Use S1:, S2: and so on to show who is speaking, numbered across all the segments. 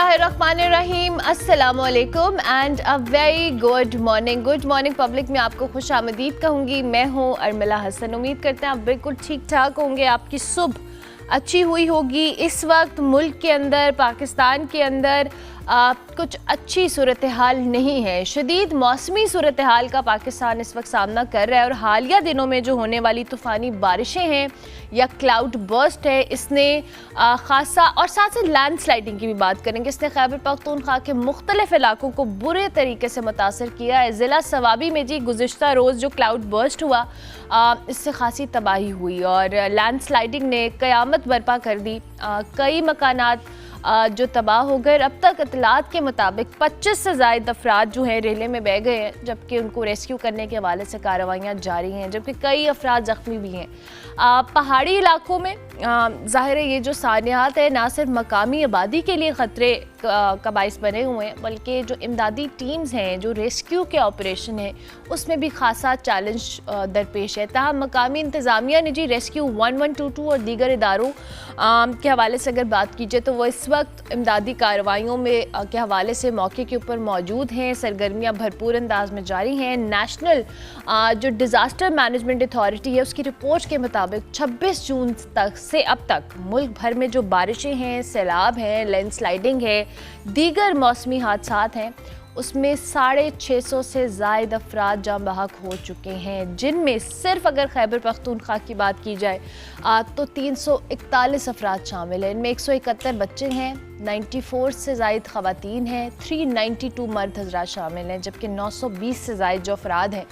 S1: बिस्मिल्लाहिर्रहमानिर्रहीम, अस्सलामुअलैकुम and a very good morning public में आपको खुश आमदीद कहूँगी। मैं हूँ अर्मिला हसन। उम्मीद करते हैं आप बिल्कुल ठीक ठाक होंगे, आपकी सुबह अच्छी हुई होगी। इस वक्त मुल्क के अंदर, पाकिस्तान के अंदर कुछ अच्छी सूरत हाल नहीं है। शदीद मौसमी सूरत हाल का पाकिस्तान इस वक्त सामना कर रहा है और हालिया दिनों में जो होने वाली तूफ़ानी बारिशें हैं या क्लाउड बर्स्ट है, इसने ख़ासा और साथ साथ लैंड स्लाइडिंग की भी बात करेंगे, इसने खैबर पख्तूनख्वा के मुख्तलिफ इलाकों को बुरे तरीके से मुतासर किया है। ज़िला सवाबी में जी गुज़िश्ता रोज़ जो क्लाउड बर्स्ट हुआ, इससे खासी तबाही हुई और लैंड स्लाइडिंग ने क़यामत बर्पा कर दी। कई मकानात जो तबाह हो गए। अब तक इतलात के मुताबिक 25 से ज़ायद अफराद जो हैं रेले में बह गए हैं, जबकि उनको रेस्क्यू करने के हवाले से कार्रवाइयाँ जारी हैं, जबकि कई अफराद ज़ख्मी भी हैं। पहाड़ी इलाकों में ज़ाहिर है ये जो सानियात है ना सिर्फ मकामी आबादी के लिए ख़तरे का बाइस बने हुए हैं, बल्कि जो इमदादी टीम्स हैं, जो रेस्क्यू के ऑपरेशन हैं, उसमें भी खासा चैलेंज दरपेश है। ताहम मकामी इंतज़ामिया ने जी रेस्क्यू 1122 और दीगर इदारों के हवाले से अगर बात कीजिए तो वो इस वक्त इमदादी कार्रवाइयों में के हवाले से मौके के ऊपर मौजूद हैं। सरगर्मियाँ भरपूर अंदाज में जारी हैं। नेशनल जो डिज़ास्टर मैनेजमेंट अथॉरिटी है, उसकी रिपोर्ट के मुताबिक 26 जून तक से अब तक मुल्क भर में जो बारिशें हैं, सैलाब हैं, लैंडस्लाइडिंग है, दीगर मौसमी हादसात हैं, उसमें 650 से ज़ायद अफराद जाँ बहक हो चुके हैं, जिनमें सिर्फ अगर खैबर पख्तूनख्वा की बात की जाए तो 341 अफराद शामिल हैं। इनमें 171 बच्चे हैं, 94 से ज़ायद ख़वातीन हैं, 392 मर्द हज़रात शामिल हैं, जबकि 920 से ज़ायद जो अफराद हैं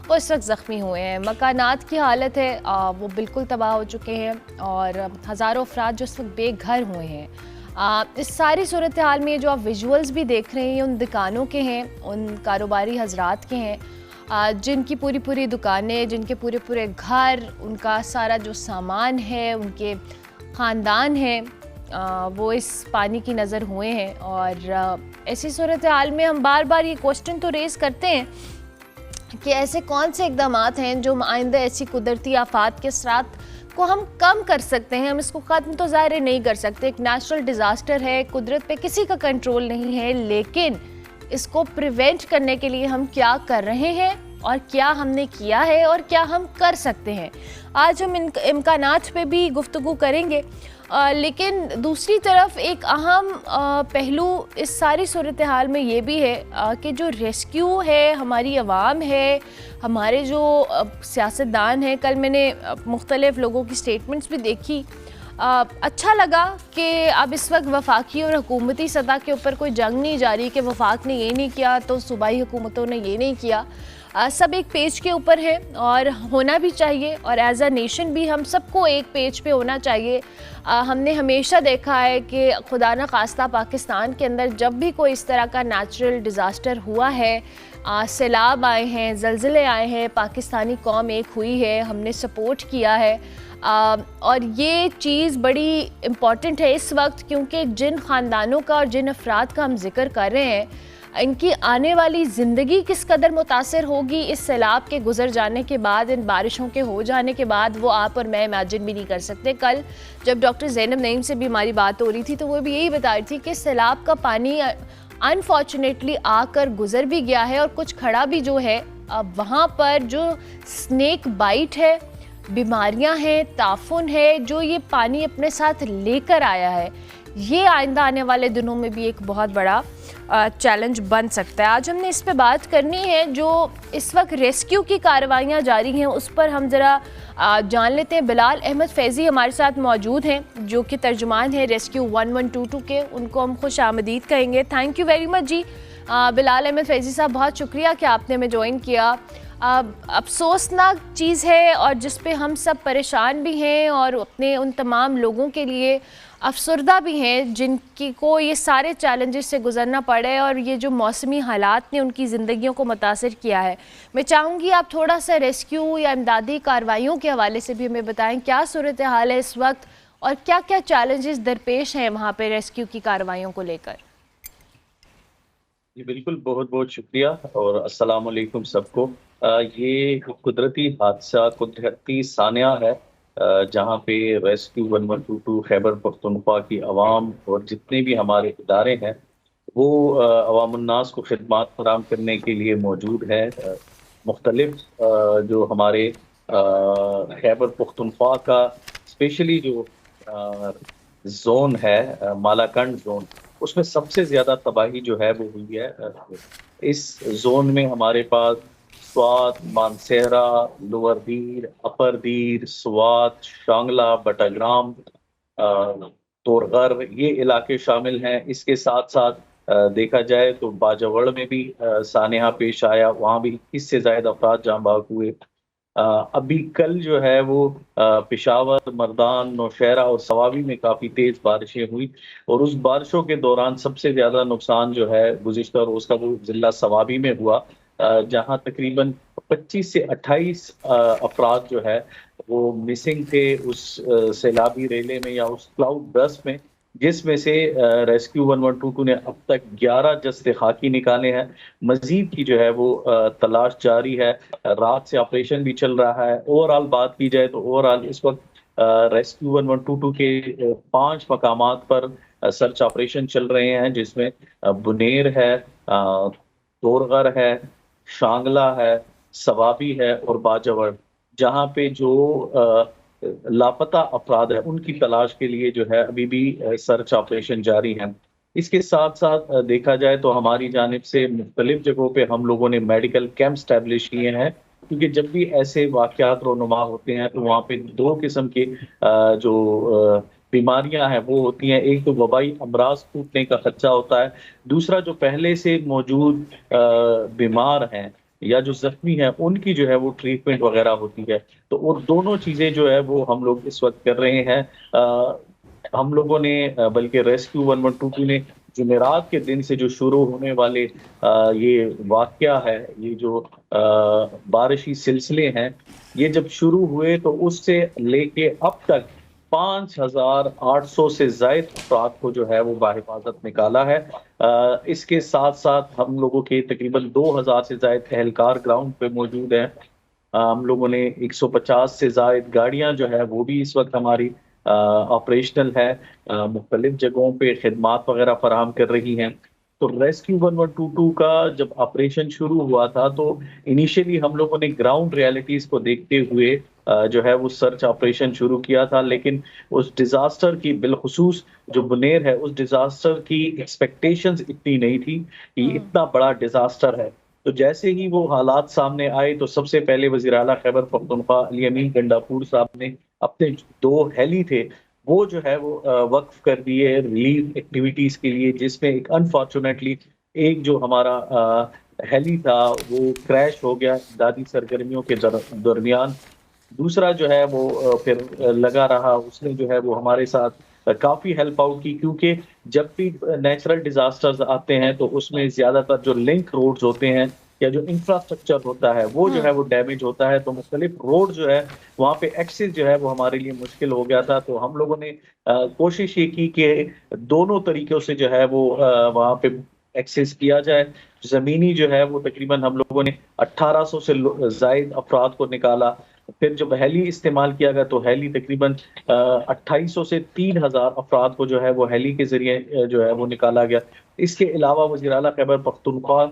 S1: वो इस वक्त ज़ख्मी हुए हैं। मकानात की हालत है वो बिल्कुल तबाह हो चुके हैं और हज़ारों अफराद जो इस वक्त बेघर हुए हैं। इस सारी सूरत हाल में जो आप विजुअल्स भी देख रहे हैं, उन दुकानों के हैं, उन कारोबारी हजरात के हैं, जिनकी पूरी दुकानें, जिनके पूरे घर, उनका सारा जो सामान है, उनके ख़ानदान हैं, वो इस पानी की नज़र हुए हैं। और ऐसी सूरत हाल में हम बार बार ये क्वेश्चन तो रेज़ करते हैं कि ऐसे कौन से इक़दामात हैं जो आइंदा ऐसी कुदरती आफात के असरात को हम कम कर सकते हैं। हम इसको ख़त्म तो ज़ाहिर नहीं कर सकते, एक नेचुरल डिज़ास्टर है, कुदरत पे किसी का कंट्रोल नहीं है, लेकिन इसको प्रिवेंट करने के लिए हम क्या कर रहे हैं और क्या हमने किया है और क्या हम कर सकते हैं, आज हम इन इम्कानात पे भी गुफ्तगू करेंगे। लेकिन दूसरी तरफ एक अहम पहलू इस सारी सूरत हाल में ये भी है कि जो रेस्क्यू है, हमारी आवाम है, हमारे जो सियासतदान हैं, कल मैंने मुख्तलिफ़ लोगों की स्टेटमेंट्स भी देखी। अच्छा लगा कि अब इस वक्त वफाकी और हुकूमती सतह के ऊपर कोई जंग नहीं जारी कि वफाक ने ये नहीं किया तो सूबाई हुकूमतों ने ये नहीं किया। सब एक पेज के ऊपर है और होना भी चाहिए, और एज अ नेशन भी हम सबको एक पेज पे होना चाहिए। हमने हमेशा देखा है कि खुदा न खास्ता पाकिस्तान के अंदर जब भी कोई इस तरह का नेचुरल डिज़ास्टर हुआ है, सैलाब आए हैं, ज़लज़ले आए हैं, पाकिस्तानी कौम एक हुई है, हमने सपोर्ट किया है। और ये चीज़ बड़ी इम्पॉर्टेंट है इस वक्त, क्योंकि जिन ख़ानदानों का और जिन अफराद का हम जिक्र कर रहे हैं, इनकी आने वाली ज़िंदगी किस कदर मुतासर होगी इस सैलाब के गुजर जाने के बाद, इन बारिशों के हो जाने के बाद, वो आप और मैं इमेजिन भी नहीं कर सकते। कल जब डॉक्टर ज़ैनब नईम से भी हमारी बात हो रही थी तो वो भी यही बता रही थी कि सैलाब का पानी अनफॉर्चुनेटली आकर गुजर भी गया है और कुछ खड़ा भी जो है, वहाँ पर जो स्नेक बाइट है, बीमारियां हैं, ताफुन है, जो ये पानी अपने साथ लेकर आया है, ये आइंदा आने वाले दिनों में भी एक बहुत बड़ा चैलेंज बन सकता है। आज हमने इस पे बात करनी है, जो इस वक्त रेस्क्यू की कार्रवाइयाँ जारी हैं उस पर हम ज़रा जान लेते हैं। बिलाल अहमद फैज़ी हमारे साथ मौजूद हैं, जो कि तर्जुमान हैं रेस्क्यू 1122 के, उनको हम खुश आमदीद कहेंगे। थैंक यू वेरी मच जी बिलाल अहमद फैज़ी साहब, बहुत शुक्रिया कि आपने हमें ज्वाइन किया। अफसोसनाक चीज़ है और जिस पे हम सब परेशान भी हैं और अपने उन तमाम लोगों के लिए अफसरदा भी हैं जिनकी को ये सारे चैलेंजेस से गुजरना पड़े और ये जो मौसमी हालात ने उनकी ज़िंदगियों को मुतासर किया है। मैं चाहूँगी आप थोड़ा सा रेस्क्यू या इमदादी कार्रवाइयों के हवाले से भी हमें बताएं, क्या सूरत हाल है इस वक्त और क्या क्या चैलेंजेस दरपेश हैं वहाँ पे रेस्क्यू की कार्रवाइयों को लेकर।
S2: जी बिल्कुल, बहुत बहुत शुक्रिया और अस्सलाम वालेकुम सबको। ये कुदरती हादसा, कुदरती सानिया है जहाँ पे रेस्क्यू 1122 खैबर पख्तूनख्वा की आवाम और जितने भी हमारे इदारे हैं वो अवामुन्नास को खिदमात फराहम करने के लिए मौजूद है। मुख्तलिफ जो हमारे खैबर पख्तूनख्वा का स्पेशली जो जोन है, मालाकंड जोन, उसमें सबसे ज्यादा तबाही जो है वो हुई है। इस जोन में हमारे पास स्वात, मानसेरा, लोअर दीर, अपर दीर, स्वात, शांगला, बटाग्राम, तोरगर, ये इलाके शामिल हैं। इसके साथ साथ देखा जाए तो बाजावड़ में भी सानेहा पेश आया, वहाँ भी 21 से ज्यादा अफराद जाँ बाग हुए। अभी कल जो है वो पेशावर, मर्दान, नौशहरा और सवाबी में काफी तेज बारिशें हुई और उस बारिशों के दौरान सबसे ज्यादा नुकसान जो है गुज़िश्ता रोज का वो जिला सवाबी में हुआ, जहां तकरीबन 25 से 28 अफराद जो है वो मिसिंग थे उस सैलाबी रेले में या उस क्लाउड बर्स्ट में, जिसमें से रेस्क्यू 1122 ने अब तक 11 जस्ते खाकी निकाले हैं। मजीद की जो है वो तलाश जारी है। रात से ऑपरेशन भी चल रहा है। ओवरऑल बात की जाए तो ओवरऑल इस वक्त रेस्क्यू 1122 के 5 मकामात पर सर्च ऑपरेशन चल रहे हैं, जिसमें बुनेर है, तोरगर है, शांगला है, सवाबी है और बाजावर, जहाँ पे जो लापता अफराद है उनकी तलाश के लिए जो है अभी भी सर्च ऑपरेशन जारी है। इसके साथ साथ देखा जाए तो हमारी जानिब से मुख्तलिफ जगहों पे हम लोगों ने मेडिकल कैंप स्टैब्लिश किए हैं, क्योंकि जब भी ऐसे वाकयात रोनुमा होते हैं तो वहाँ पे 2 किस्म के जो बीमारियां हैं वो होती हैं। एक तो वबाई अमराज फूटने का खदशा होता है, दूसरा जो पहले से मौजूद बीमार हैं या जो जख्मी है उनकी जो है वो ट्रीटमेंट वगैरह होती है। तो वो दोनों चीजें जो है वो हम लोग इस वक्त कर रहे हैं। हम लोगों ने बल्कि रेस्क्यू 1122 ने जुमेरात के दिन से जो शुरू होने वाले ये वाकया है, ये जो बारिशी सिलसिले हैं, ये जब शुरू हुए तो उससे लेके अब तक 5,800 से ज्यादा अफराद को जो है वो बाहिफाजत निकाला है। इसके साथ साथ हम लोगों के तकरीबन 2,000 से ज्यादा एहलकार ग्राउंड पे मौजूद हैं। हम लोगों ने 150 से ज्यादा गाड़ियां जो है वो भी इस वक्त हमारी ऑपरेशनल है, मुख्तलिफ जगहों पे खिदमात वगैरह फराहम कर रही हैं। तो रेस्क्यू 1122 का जब ऑपरेशन शुरू हुआ था तो इनिशियली हम लोगों ने ग्राउंड रियलिटीज को देखते हुए जो है वो सर्च ऑपरेशन शुरू किया था, लेकिन उस डिजास्टर की, बिलखुसूस जो बुनेर है, उस डिजास्टर की एक्सपेक्टेशंस इतनी नहीं थी कि इतना बड़ा डिजास्टर है। तो जैसे ही वो हालात सामने आए तो सबसे पहले वज़ीर आला खैबर पख्तूनख्वा अली अमीन गंडापुर साहब ने अपने 2 हेली थे वो जो है वो वक्फ कर दिए रिलीफ एक्टिविटीज के लिए, जिसमें एक अनफॉर्चुनेटली एक जो हमारा हेली था वो क्रैश हो गया दादी सरगर्मियों के दरमियान। दूसरा जो है वो फिर लगा रहा, उसने जो है वो हमारे साथ काफी हेल्प आउट की, क्योंकि जब भी नेचुरल डिजास्टर्स आते हैं तो उसमें ज्यादातर जो लिंक रोड्स होते हैं या जो इंफ्रास्ट्रक्चर होता है वो जो है वो डैमेज होता है। तो मुख्तलिफ रोड जो है वहाँ पे एक्सेस जो है वो हमारे लिए मुश्किल हो गया था। तो हम लोगों ने कोशिश ये की कि दोनों तरीकों से जो है वो वहाँ पे एक्सेस किया जाए। जमीनी जो है वो तकरीबन हम लोगों ने 1800 से जायद अफराद को निकाला। फिर जब हेली इस्तेमाल किया गया तो हेली तकरीबन 2800 से 3000 अफराद को जो है वो हेली के जरिए जो है वो निकाला गया। इसके अलावा वज़ीर आला खैबर पख्तूनख्वा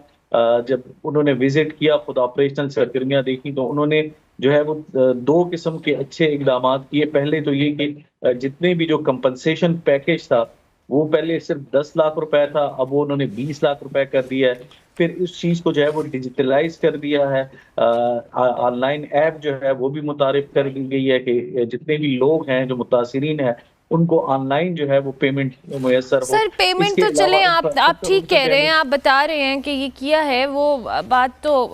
S2: जब उन्होंने विजिट किया, खुद ऑपरेशनल सरगर्मियां देखी, तो उन्होंने जो है वो 2 किस्म के अच्छे इकदाम किए। पहले तो ये कि जितने भी जो कंपनसेशन पैकेज था वो पहले सिर्फ 10 लाख रुपए था, अब वो उन्होंने 20 लाख रुपए कर दिया है। फिर इस चीज को जो है वो डिजिटलाइज कर दिया है। ऑनलाइन ऐप जो है वो भी मुतारिफ कर दी गई है कि जितने भी लोग हैं जो मुतासिरीन हैं उनको ऑनलाइन जो है वो पेमेंट मुयसर हो।
S1: सर पेमेंट तो चले आप ठीक कह रहे हैं, आप बता रहे हैं कि ये किया है, वो बात तो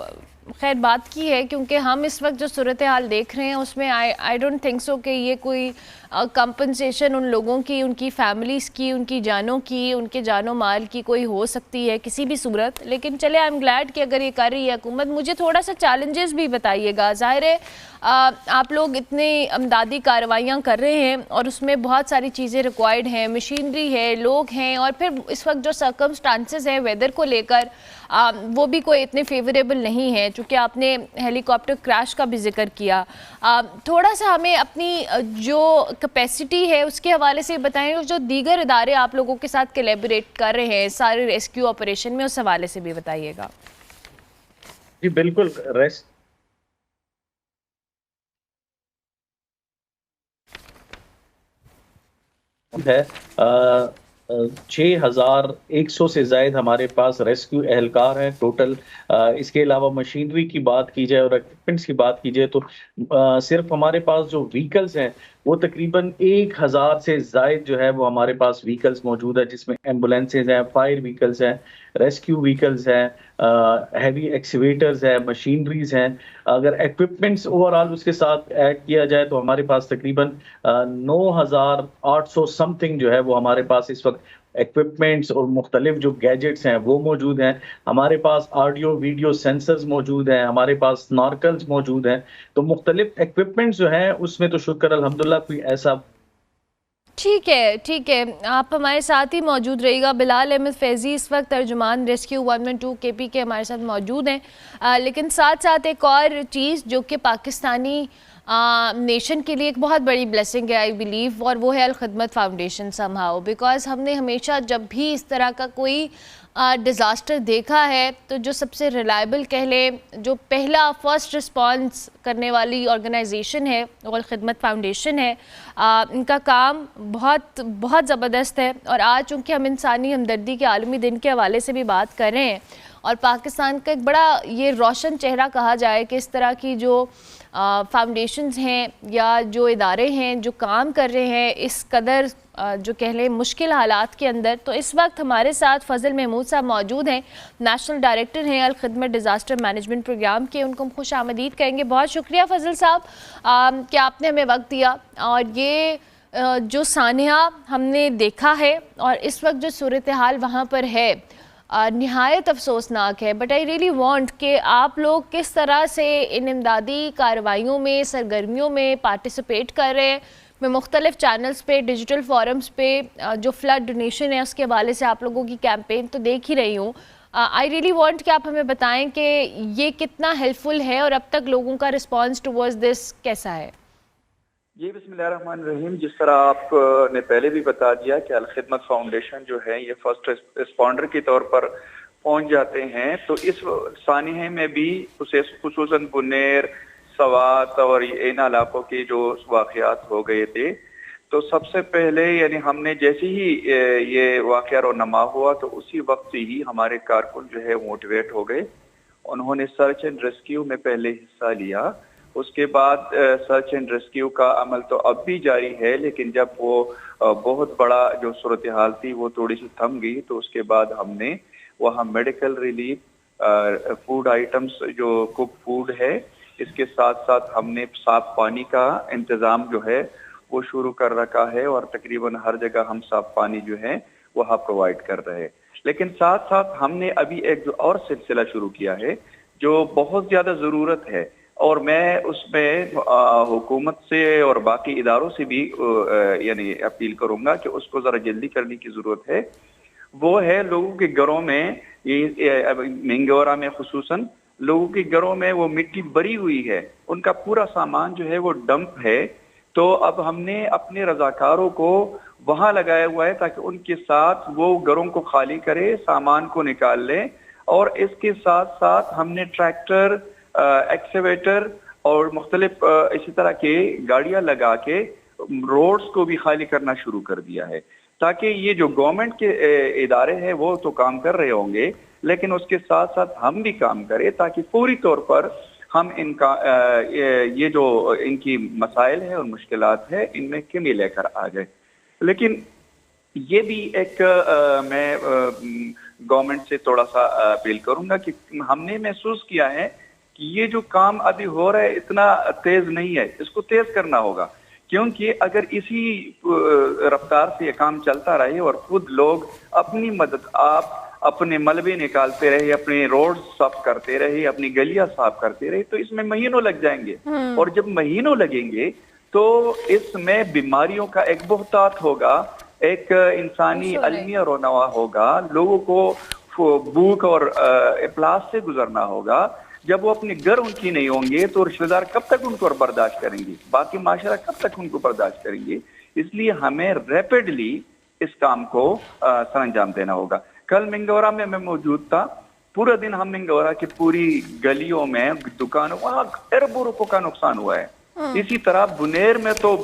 S1: खैर बात की है, क्योंकि हम इस वक्त जो सूरत हाल देख रहे हैं उसमें आई डोंट थिंक सो कि ये कोई कंपनसेशन उन लोगों की, उनकी फैमिलीज़ की, उनकी जानों की, उनके जानो माल की कोई हो सकती है किसी भी सूरत। लेकिन चले, आई एम ग्लैड कि अगर ये कर रही है हुकूमत। मुझे थोड़ा सा चैलेंजेस भी बताइएगा। ज़ाहिर है आप लोग इतने अमदादी कार्रवाइयाँ कर रहे हैं और उसमें बहुत सारी चीज़ें रिक्वायर्ड हैं, मशीनरी है, लोग हैं, और फिर इस वक्त जो सर्कमस्टांसेस हैं वेदर को लेकर वो भी कोई इतने फेवरेबल नहीं है, चूँकि आपने हेलीकॉप्टर क्रैश का भी जिक्र किया। थोड़ा सा हमें अपनी जो कैपेसिटी है उसके हवाले से बताएं, और जो दीगर इदारे आप लोगों के साथ कोलैबोरेट कर रहे हैं सारे रेस्क्यू ऑपरेशन में, उस हवाले से भी बताइएगा।
S2: जी बिल्कुल। रेस्ट है 6,100 से जायद हमारे पास रेस्क्यू एहलकार हैं टोटल। इसके अलावा मशीनरी की बात की जाए और इक्विपमेंट्स की बात की जाए तो सिर्फ हमारे पास जो व्हीकल्स हैं वो तकरीबन 1,000 से जायद जो है वो हमारे पास व्हीकल्स मौजूद है, जिसमें एम्बुलेंसेज हैं, फायर व्हीकल्स हैं, रेस्क्यू व्हीकल्स हैं, हैवी एक्सीवेटर्स हैं, मशीनरीज हैं। अगर इक्विपमेंट्स ओवरऑल उसके साथ ऐड किया जाए तो हमारे पास तकरीबन 9,800 समथिंग जो है वो हमारे पास इस वक्त इक्विपमेंट्स और मुख्तलिफ जो गैजेट्स हैं वो मौजूद हैं। हमारे पास ऑडियो वीडियो सेंसर्स मौजूद हैं, हमारे पास स्नॉर्कल्स मौजूद हैं। तो मुख्तलिफ इक्विपमेंट्स जो हैं उसमें तो शुक्र अल्हम्दुलिल्लाह कोई ऐसा।
S1: ठीक है, ठीक है, आप हमारे साथ ही मौजूद रहिएगा। बिलाल अहमद फैज़ी इस वक्त तर्जुमान रेस्क्यू 112 KP के हमारे साथ मौजूद हैं। लेकिन साथ साथ एक और चीज़ जो कि पाकिस्तानी नेशन के लिए एक बहुत बड़ी ब्लेसिंग है आई बिलीव, और वो है अल खिदमत फाउंडेशन समहाउ। बिकॉज़ हमने हमेशा जब भी इस तरह का कोई डिज़ास्टर देखा है तो जो सबसे रिलायबल कह लें, जो पहला फर्स्ट रिस्पांस करने वाली ऑर्गेनाइजेशन है वो अल खिदमत फाउंडेशन है। इनका काम बहुत बहुत ज़बरदस्त है। और आज चूँकि हम इंसानी हमदर्दी के आलमी दिन के हवाले से भी बात कर रहे हैं और पाकिस्तान का एक बड़ा ये रोशन चेहरा कहा जाए कि इस तरह की जो फाउंडेशंस हैं या जो इदारे हैं जो काम कर रहे हैं इस कदर जो कह लें मुश्किल हालात के अंदर, तो इस वक्त हमारे साथ फ़ज़ल महमूद साहब मौजूद हैं, नेशनल डायरेक्टर हैं अल खिदमत डिज़ास्टर मैनेजमेंट प्रोग्राम के। उनको हम खुश आमदीद कहेंगे। बहुत शुक्रिया फ़ज़ल साहब कि आपने हमें वक्त दिया। और ये जो सानिया हमने देखा है और इस वक्त जो सूरत हाल वहाँ पर है निहायत अफसोसनाक है। बट आई रियली वांट कि आप लोग किस तरह से इन इमदादी कार्रवाइयों में, सरगर्मियों में पार्टिसिपेट कर रहे हैं। मैं मुख्तलिफ चैनल्स पे, डिजिटल फोरम्स पे जो फ्लड डोनेशन है उसके हवाले से आप लोगों की कैंपेन तो देख ही रही हूँ। आई रियली वांट कि आप हमें बताएं कि ये कितना हेल्पफुल है और अब तक लोगों का रिस्पॉन्स टुवर्ड्स दिस कैसा है।
S3: जी बिस्मिल्लाहिर्रहमानिर्रहीम। जिस तरह आपने पहले भी बता दिया कि अल खिदमत फाउंडेशन जो है ये फर्स्ट रिस्पॉन्डर के तौर पर पहुंच जाते हैं, तो इस सानिहे में भी खुसूसन बुनेर, सवात और इन इलाकों के जो वाक़यात हो गए थे, तो सबसे पहले यानी हमने जैसे ही ये वाक़या रोनमा हुआ तो उसी वक्त से ही हमारे कारकुन जो है मोटिवेट हो गए। उन्होंने सर्च एंड रेस्क्यू में पहले हिस्सा लिया। उसके बाद सर्च एंड रेस्क्यू का अमल तो अब भी जारी है, लेकिन जब वो बहुत बड़ा जो सूरत हाल थी वो थोड़ी सी थम गई तो उसके बाद हमने वहाँ मेडिकल रिलीफ, फूड आइटम्स जो कुक फूड है, इसके साथ साथ हमने साफ पानी का इंतज़ाम जो है वो शुरू कर रखा है और तकरीबन हर जगह हम साफ पानी जो है वहाँ प्रोवाइड कर रहे हैं। लेकिन साथ साथ हमने अभी एक जो और सिलसिला शुरू किया है जो बहुत ज़्यादा ज़रूरत है, और मैं उसमें हुकूमत से और बाकी इदारों से भी यानी अपील करूंगा कि उसको ज़रा जल्दी करने की ज़रूरत है। वो है लोगों के घरों में, ये मिंगोरा में खुसूसन लोगों के घरों में वो मिट्टी भरी हुई है, उनका पूरा सामान जो है वो डंप है। तो अब हमने अपने रजाकारों को वहाँ लगाया हुआ है ताकि उनके साथ वो घरों को खाली करे, सामान को निकाल लें। और इसके साथ साथ हमने ट्रैक्टर, एक्सकेवेटर और मुख्तलिफ इसी तरह के गाड़ियां लगा के रोड्स को भी खाली करना शुरू कर दिया है, ताकि ये जो गवर्नमेंट के इदारे हैं वो तो काम कर रहे होंगे, लेकिन उसके साथ साथ हम भी काम करें ताकि पूरी तौर पर हम इनका ये जो इनकी मसाइल है और मुश्किलात है इनमें कमी लेकर आ जाए। लेकिन ये भी एक मैं गवर्नमेंट से थोड़ा सा अपील करूंगा कि हमने महसूस किया है कि ये जो काम अभी हो रहा है इतना तेज नहीं है, इसको तेज करना होगा, क्योंकि अगर इसी रफ्तार से ये काम चलता रहे और खुद लोग अपनी मदद आप अपने मलबे निकालते रहे, अपने रोड साफ करते रहे, अपनी गलियां साफ करते रहे, तो इसमें महीनों लग जाएंगे। और जब महीनों लगेंगे तो इसमें बीमारियों का एक बहुतात होगा, एक इंसानी अलमिया रोनवा होगा, लोगों को भूख और इफलास से गुजरना होगा। जब वो अपने घर उनकी नहीं होंगे तो रिश्तेदार कब तक उनको बर्दाश्त करेंगे, बाकी माशरा कब तक उनको बर्दाश्त करेंगे। इसलिए हमें रैपिडली इस काम को सर अंजाम देना होगा। कल मिंगौरा में मैं मौजूद था, पूरा दिन हम मिंगौरा की पूरी गलियों में दुकानों वहाँ अरबों रुपयों का नुकसान हुआ है। इसी तरह बुनेर में तो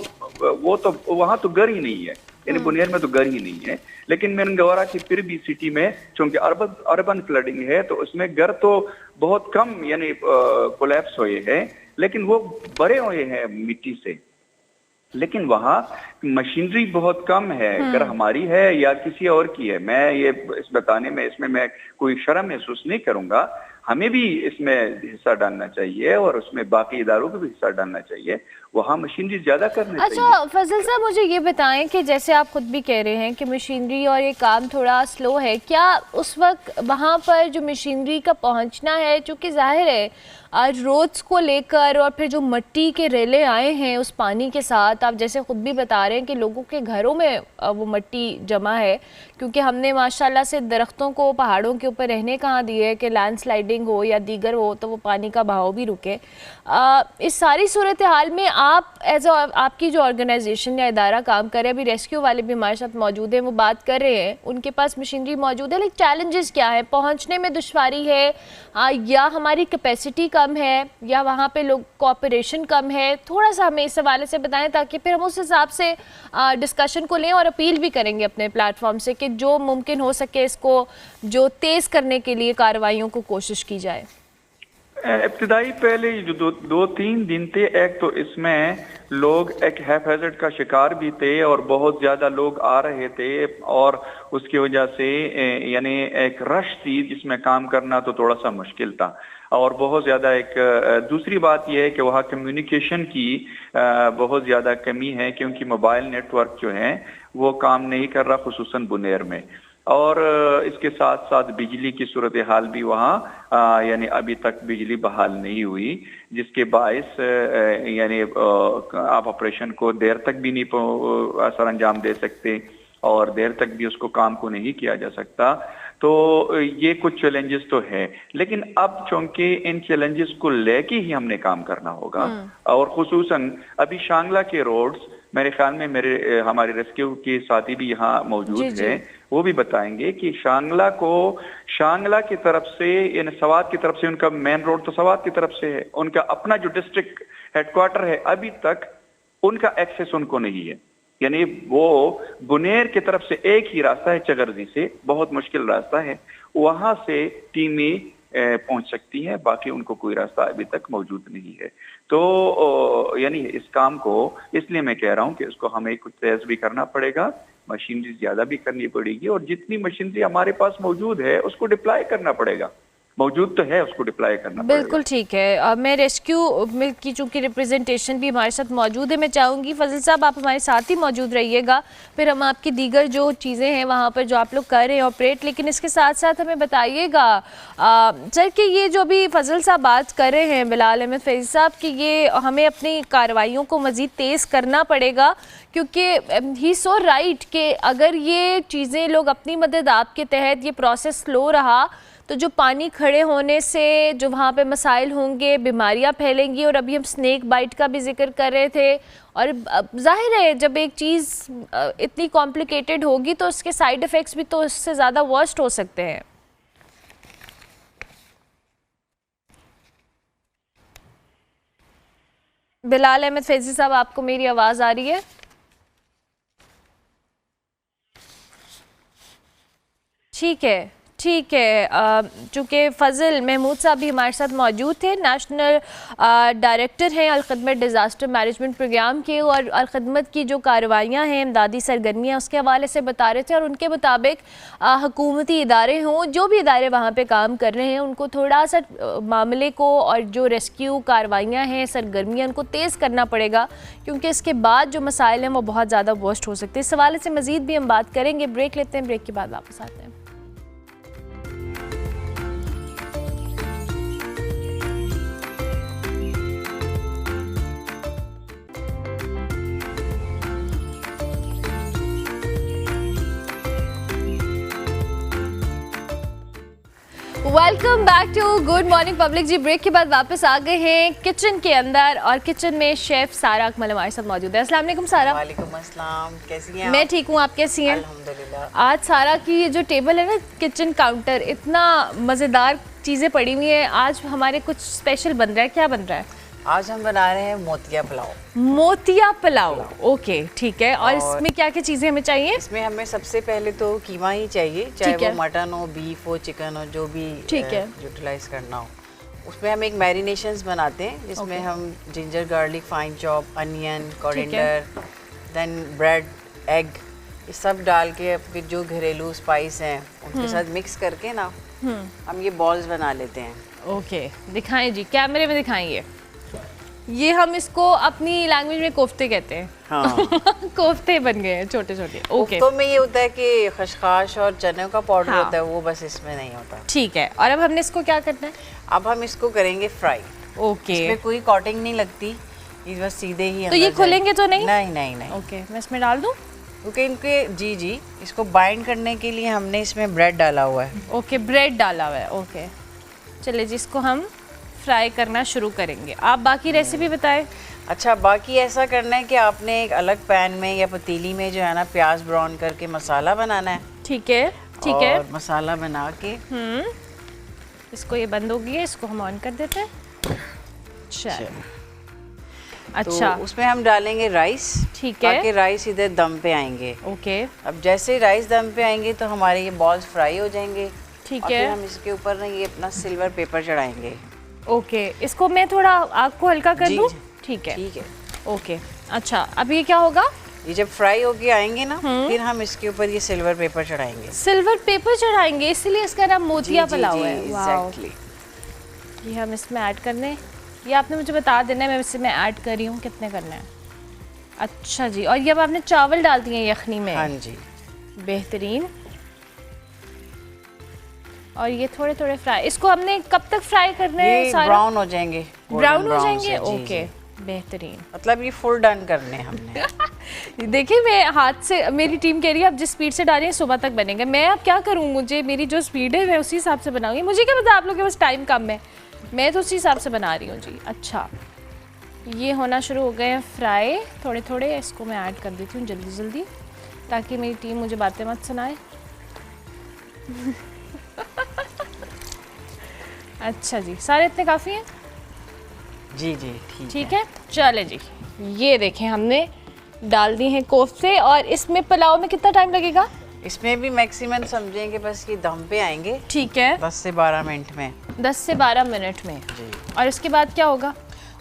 S3: वो तो वहाँ तो घर ही नहीं है, यानी बुनेर में तो घर ही नहीं है, लेकिन मिंगौरा की फिर भी सिटी में चूंकि अर्बन फ्लडिंग है तो उसमें घर तो बहुत कम यानी कोलैप्स हुए हैं, लेकिन वो भरे हुए हैं मिट्टी से। लेकिन वहाँ मशीनरी बहुत कम है, अगर हमारी है या किसी और की है। मैं ये इस बताने में इसमें मैं कोई शर्म महसूस नहीं करूंगा। हमें भी इसमें हिस्सा डालना चाहिए और उसमें बाकी इदारों को भी हिस्सा डालना चाहिए, वहाँ मशीनरी ज्यादा करनी चाहिए।
S1: अच्छा फजल साहब, मुझे ये बताएं कि जैसे आप खुद भी कह रहे हैं कि मशीनरी और ये काम थोड़ा स्लो है, क्या उस वक्त वहाँ पर जो मशीनरी का पहुँचना है, चूँकि जाहिर है आज रोड्स को लेकर और फिर जो मिट्टी के रेले आए हैं उस पानी के साथ, आप जैसे खुद भी बता रहे हैं कि लोगों के घरों में वो मिट्टी जमा है, क्योंकि हमने माशाल्लाह से दरख्तों को पहाड़ों के ऊपर रहने कहाँ दिए है कि लैंडस्लाइडिंग हो या दीगर हो तो वो पानी का बहाव भी रुके। इस सारी सूरत हाल में आप आपकी जो ऑर्गेनाइजेशन या इदारा काम कर रहे हैं, अभी रेस्क्यू वाले भी हमारे साथ मौजूद हैं, वो बात कर रहे हैं, उनके पास मशीनरी मौजूद है, लेकिन चैलेंजेस क्या है? पहुँचने में दुश्वारी है या हमारी कैपेसिटी कम है या वहाँ पे लोग कोऑपरेशन कम है? थोड़ा सा हमें इस हवाले से बताएं ताकि फिर हम उस हिसाब से डिस्कशन को लें और अपील भी करेंगे अपने प्लेटफॉर्म से कि जो मुमकिन हो सके इसको जो तेज़ करने के लिए कार्रवाइयों को कोशिश की जाए।
S3: इब्तिदाई पहले जो दो तीन दिन थे, एक तो इसमें लोग एक हैफेजर्ड का शिकार भी थे और बहुत ज्यादा लोग आ रहे थे और उसकी वजह से यानी एक रश थी जिसमें काम करना तो थोड़ा सा मुश्किल था। और बहुत ज़्यादा एक दूसरी बात यह है कि वहाँ कम्युनिकेशन की बहुत ज़्यादा कमी है, क्योंकि मोबाइल नेटवर्क जो है वो काम नहीं कर रहा, खुसूसन बुनेर में। और इसके साथ साथ बिजली की सूरत हाल भी वहाँ यानी अभी तक बिजली बहाल नहीं हुई, जिसके बायस यानी आप ऑपरेशन को देर तक भी नहीं सर अंजाम दे सकते और देर तक भी उसको काम को नहीं किया जा सकता। तो ये कुछ चैलेंजेस तो है, लेकिन अब चूंकि इन चैलेंजेस को लेके ही हमने काम करना होगा। और खुसूसन अभी शांगला के रोड्स, मेरे ख्याल में हमारे रेस्क्यू के साथी भी यहाँ मौजूद है, वो भी बताएंगे कि शांगला की तरफ से यानी सवात की तरफ से, उनका मेन रोड तो सवात की तरफ से है, उनका अपना जो डिस्ट्रिक्ट हेडक्वार्टर है अभी तक उनका एक्सेस उनको नहीं है। यानी वो बुनेर की तरफ से एक ही रास्ता है, चगरजी से, बहुत मुश्किल रास्ता है, वहां से टीमें पहुंच सकती हैं, बाकी उनको कोई रास्ता अभी तक मौजूद नहीं है। तो यानी इस काम को इसलिए मैं कह रहा हूं कि इसको हमें कुछ तेज भी करना पड़ेगा, मशीनरी ज्यादा भी करनी पड़ेगी और जितनी मशीनरी हमारे पास मौजूद है उसको डिप्लॉय करना पड़ेगा, मौजूद तो है उसको डिप्लॉय करना पड़ेगा।
S1: बिल्कुल ठीक है। मैं रेस्क्यू की चूँकि रिप्रेजेंटेशन भी हमारे साथ मौजूद है, मैं चाहूँगी फजल साहब आप हमारे साथ ही मौजूद रहिएगा, फिर हम आपकी दीगर जो चीज़ें हैं वहाँ पर जो आप लोग कर रहे हैं ऑपरेट, लेकिन इसके साथ साथ हमें बताइएगा सर कि ये जो अभी फजल साहब बात कर रहे हैं बिलाल अहमद फैज़ी साहब कि ये हमें अपनी कार्रवाइयों को मज़ीद तेज़ करना पड़ेगा, क्योंकि ही सो राइट कि अगर ये चीज़ें लोग अपनी मदद आपके तहत ये प्रोसेस स्लो रहा तो जो पानी खड़े होने से जो वहाँ पे मसाइल होंगे, बीमारियाँ फैलेंगी। और अभी हम स्नेक बाइट का भी जिक्र कर रहे थे, और जाहिर है जब एक चीज़ इतनी कॉम्प्लिकेटेड होगी तो उसके साइड इफ़ेक्ट्स भी तो इससे ज़्यादा वर्स्ट हो सकते हैं। बिलाल अहमद फैज़ी साहब, आपको मेरी आवाज़ आ रही है? ठीक है, ठीक है, चूँकि फ़ज़ल महमूद साहब भी हमारे साथ मौजूद थे, नेशनल डायरेक्टर हैं अलखदमत डिज़ास्टर मैनेजमेंट प्रोग्राम के, और अलखदमत की जो कार्रवाइयाँ हैं, इमदादी सरगर्मियाँ, उसके हवाले से बता रहे थे। और उनके मुताबिक हुकूमती इदारे हों, जो भी इदारे वहाँ पे काम कर रहे हैं, उनको थोड़ा सा मामले को और जो रेस्क्यू कार्रवाइयाँ हैं, सरगर्मियाँ, उनको तेज़ करना पड़ेगा, क्योंकि इसके बाद जो मसाइल हैं वो बहुत ज़्यादा वर्स्ट हो सकते हैं। इस हवाले से मज़ीद भी हम बात करेंगे। ब्रेक लेते हैं, ब्रेक के बाद वापस आते हैं। Welcome back to good morning public ji. Break के बाद वापस आ गए हैं किचन के अंदर, और किचन में शेफ सारा अकमल हमारे साथ मौजूद है। अस्सलाम वालेकुम सारा।
S4: वालेकुम अस्सलाम, कैसी हैं?
S1: मैं ठीक हूँ, आप कैसी हैं?
S4: अल्हम्दुलिल्लाह।
S1: आज सारा की ये जो टेबल है ना, किचन काउंटर, इतना मज़ेदार चीज़ें पड़ी हुई हैं। आज हमारे कुछ स्पेशल बन रहा है। क्या बन रहा है?
S4: आज हम बना रहे हैं मोतिया पुलाव।
S1: मोतिया पुलाव, ओके ठीक है। और इसमें क्या क्या चीज़ें हमें चाहिए?
S4: इसमें हमें सबसे पहले तो कीमा ही चाहिए, चाहे वो मटन हो, बीफ हो, चिकन हो, जो भी यूटिलाइज करना हो। उसमें हम एक मैरिनेशंस बनाते हैं, जिसमें हम ginger garlic fine chop, onion, coriander, then bread, egg, ये सब डाल के फिर जो घरेलू स्पाइस हैं उनके साथ मिक्स करके ना हम ये बॉल्स बना लेते हैं।
S1: ओके, दिखाएं जी, कैमरे में दिखाएंगे। ये हम इसको अपनी लैंग्वेज में कोफ्ते कहते हैं।
S4: हाँ।
S1: कोफ्ते बन गए हैं छोटे छोटे। ओके,
S4: तो में ये होता है कि खशखाश और चने का पाउडर होता है, वो बस इसमें नहीं होता।
S1: ठीक है। और अब हमने इसको क्या करना है?
S4: अब हम इसको करेंगे फ्राई।
S1: ओके,
S4: इसमें कोई कोटिंग नहीं लगती, ये बस सीधे ही
S1: तो ये खुलेंगे तो नहीं?
S4: नहीं नहीं नहीं।
S1: ओके, मैं इसमें डाल दूं?
S4: क्योंकि इनके जी इसको बाइंड करने के लिए हमने इसमें ब्रेड डाला हुआ है।
S1: ओके, ब्रेड डाला हुआ है। ओके, चलिए जी, इसको हम फ्राई करना शुरू करेंगे। आप बाकी रेसिपी बताएं।
S4: अच्छा, बाकी ऐसा करना है कि आपने एक अलग पैन में या पतीली में जो है ना प्याज ब्राउन करके मसाला बनाना है।
S1: ठीक है, ठीक है।
S4: और मसाला बना के
S1: इसको, ये बंद हो गई है, इसको हम ऑन कर देते हैं। अच्छा,
S4: तो उसमें हम डालेंगे राइस।
S1: ठीक है,
S4: ताकि राइस इधर दम पे आएंगे।
S1: ओके,
S4: अब जैसे राइस दम पे आएंगे तो हमारे ये बॉल्स फ्राई हो जाएंगे।
S1: ठीक
S4: और
S1: है।
S4: फिर हम इसके ऊपर ना ये अपना सिल्वर पेपर चढ़ाएंगे।
S1: ओके, इसको मैं थोड़ा आग को हल्का कर दूं? ठीक है,
S4: ठीक है।
S1: ओके, अच्छा, अब ये क्या होगा?
S4: ये जब फ्राई होके आएंगे ना, फिर हम इसके ऊपर ये सिल्वर पेपर चढ़ाएंगे।
S1: सिल्वर पेपर चढ़ाएंगे, इसलिए इसका नाम मोतिया पुलाव है।
S4: एग्जैक्टली।
S1: ये हम इसमें ऐड करने, ये आपने मुझे बता देना है, मैं इसमें ऐड कर रही हूँ, कितने करना है। अच्छा जी, और ये अब आपने चावल डाल दिए यखनी में?
S4: हाँ जी,
S1: बेहतरीन। और ये थोड़े थोड़े फ्राई, इसको हमने कब तक फ्राई करने हैं?
S4: ये ब्राउन हो जाएंगे।
S1: ब्राउन हो जाएंगे, ओके, बेहतरीन।
S4: मतलब ये फुल डन करने हमने।
S1: देखिए, मैं हाथ से, मेरी टीम कह रही है आप जिस स्पीड से डालिए सुबह तक बनेंगे। मैं अब क्या करूँ, मुझे मेरी जो स्पीड है मैं उसी हिसाब से बनाऊंगी। मुझे क्या पता, आप लोगों के पास टाइम कम है, मैं तो उसी हिसाब से बना रही हूँ जी। अच्छा, ये होना शुरू हो गए हैं फ्राई थोड़े थोड़े। इसको मैं ऐड कर देती हूँ जल्दी जल्दी, ताकि मेरी टीम मुझे बातें मत सुनाए। अच्छा जी, सारे इतने काफ़ी हैं?
S4: जी जी,
S1: ठीक है। चले जी, ये देखें हमने डाल दी हैं कोफ्ते। और इसमें पुलाव में कितना टाइम लगेगा?
S4: इसमें भी मैक्सिमम समझेंगे बस ये दम पे आएंगे।
S1: ठीक है,
S4: 10 से 12 मिनट में।
S1: 10 से 12 मिनट में
S4: जी।
S1: और इसके बाद क्या होगा?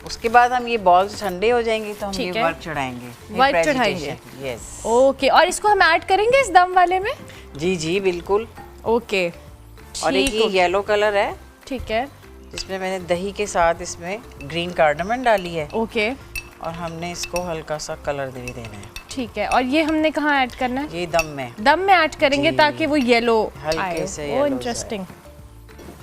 S4: उसके बाद हम ये बॉल्स ठंडे हो जाएंगे तो हम
S1: ठीक
S4: ये
S1: है।
S4: वर्क चढ़ाएंगे।
S1: वर्क चढ़ाएंगे,
S4: यस।
S1: ओके। और इसको हम ऐड करेंगे इस दम वाले में?
S4: जी जी बिल्कुल।
S1: ओके,
S4: और एक ये येलो कलर है,
S1: ठीक है,
S4: जिसमें मैंने दही के साथ इसमें ग्रीन कार्डमन डाली है।
S1: ओके,
S4: और हमने इसको हल्का सा कलर दे देना है।
S1: ठीक है। और ये हमने कहाँ ऐड करना है?
S4: ये दम में।
S1: दम में ऐड करेंगे ताकि वो येलो
S4: हल्के
S1: आए।
S4: से
S1: ओ
S4: येलो
S1: इंटरेस्टिंग,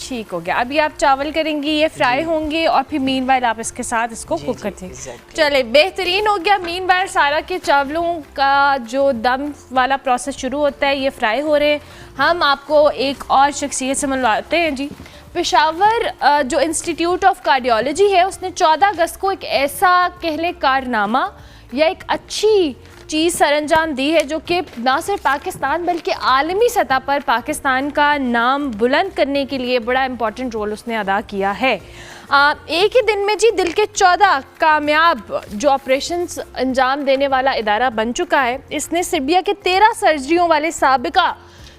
S1: ठीक हो गया। अभी आप चावल करेंगी, ये फ्राई होंगे, और फिर मीनवाइल आप इसके साथ इसको कुक करते हैं।
S4: exactly।
S1: चले, बेहतरीन हो गया। मीनवाइल सारा के चावलों का जो दम वाला प्रोसेस शुरू होता है, ये फ्राई हो रहे हैं। हम आपको एक और शख्सियत से मिलवाते हैं जी। पेशावर जो इंस्टीट्यूट ऑफ कार्डियोलॉजी है, उसने 14 अगस्त को एक ऐसा कहले कारनामा या एक अच्छी चीज़ सरअंजाम दी है, जो कि ना सिर्फ पाकिस्तान बल्कि आलमी सतह पर पाकिस्तान का नाम बुलंद करने के लिए बड़ा इम्पॉर्टेंट रोल उसने अदा किया है। एक ही दिन में जी दिल के 14 कामयाब जो ऑपरेशंस अंजाम देने वाला इदारा बन चुका है। इसने सर्बिया के 13 सर्जरियों वाले साबिका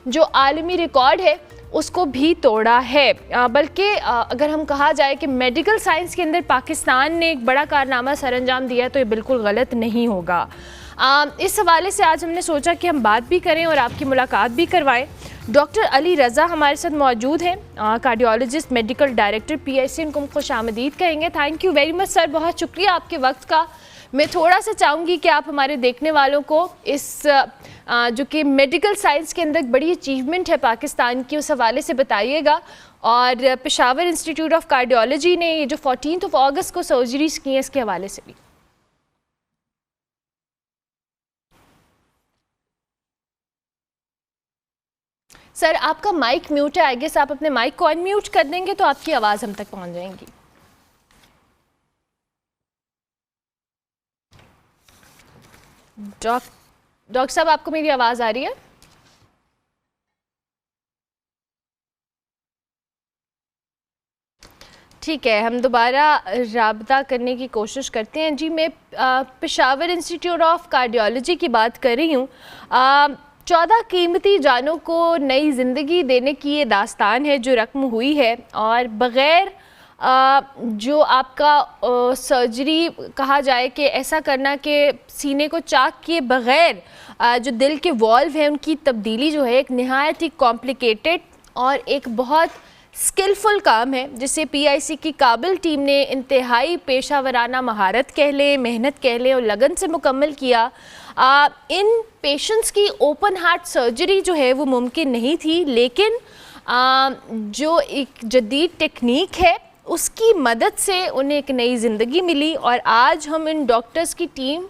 S1: जो आलमी रिकॉर्ड है उसको भी तोड़ा है। बल्कि अगर हम कहा जाए कि मेडिकल साइंस के अंदर पाकिस्तान ने एक बड़ा कारनामा सरअंजाम दिया तो ये बिल्कुल गलत नहीं होगा। इस हवाले से आज हमने सोचा कि हम बात भी करें और आपकी मुलाकात भी करवाएं। डॉक्टर अली रज़ा हमारे साथ मौजूद हैं, कार्डियोलॉजिस्ट, मेडिकल डायरेक्टर PIC, उनको खुश आमदीद कहेंगे। Thank you very much sir, बहुत शुक्रिया आपके वक्त का। मैं थोड़ा सा चाहूँगी कि आप हमारे देखने वालों को इस जो कि मेडिकल साइंस के अंदर बड़ी अचीवमेंट है पाकिस्तान की, उस हवाले से बताइएगा। और पेशावर इंस्टीट्यूट ऑफ कार्डियोलॉजी ने ये जो 14 अगस्त को सर्जरीज की हैं, इसके हवाले से भी। सर आपका माइक म्यूट है, आई गेस आप अपने माइक को अनम्यूट कर देंगे तो आपकी आवाज़ हम तक पहुंच जाएंगी। डॉक्टर साहब, आपको मेरी आवाज़ आ रही है? ठीक है, हम दोबारा राब्ता करने की कोशिश करते हैं। जी, मैं पेशावर इंस्टीट्यूट ऑफ कार्डियोलॉजी की बात कर रही हूँ। 14 कीमती जानों को नई ज़िंदगी देने की ये दास्तान है जो रकम हुई है, और बग़ैर जो आपका सर्जरी कहा जाए कि ऐसा करना कि सीने को चाक किए बग़ैर जो दिल के वॉल्व हैं उनकी तब्दीली जो है एक नहायत ही कॉम्प्लिकेटेड और एक बहुत स्किलफुल काम है, जिसे PIC की काबिल टीम ने इंतहाई पेशावराना महारत कह लें, मेहनत कह लें और लगन से मुकम्मल किया। इन पेशेंट्स की ओपन हार्ट सर्जरी जो है वो मुमकिन नहीं थी, लेकिन जो एक जदीद टेक्निक है उसकी मदद से उन्हें एक नई ज़िंदगी मिली। और आज हम इन डॉक्टर्स की टीम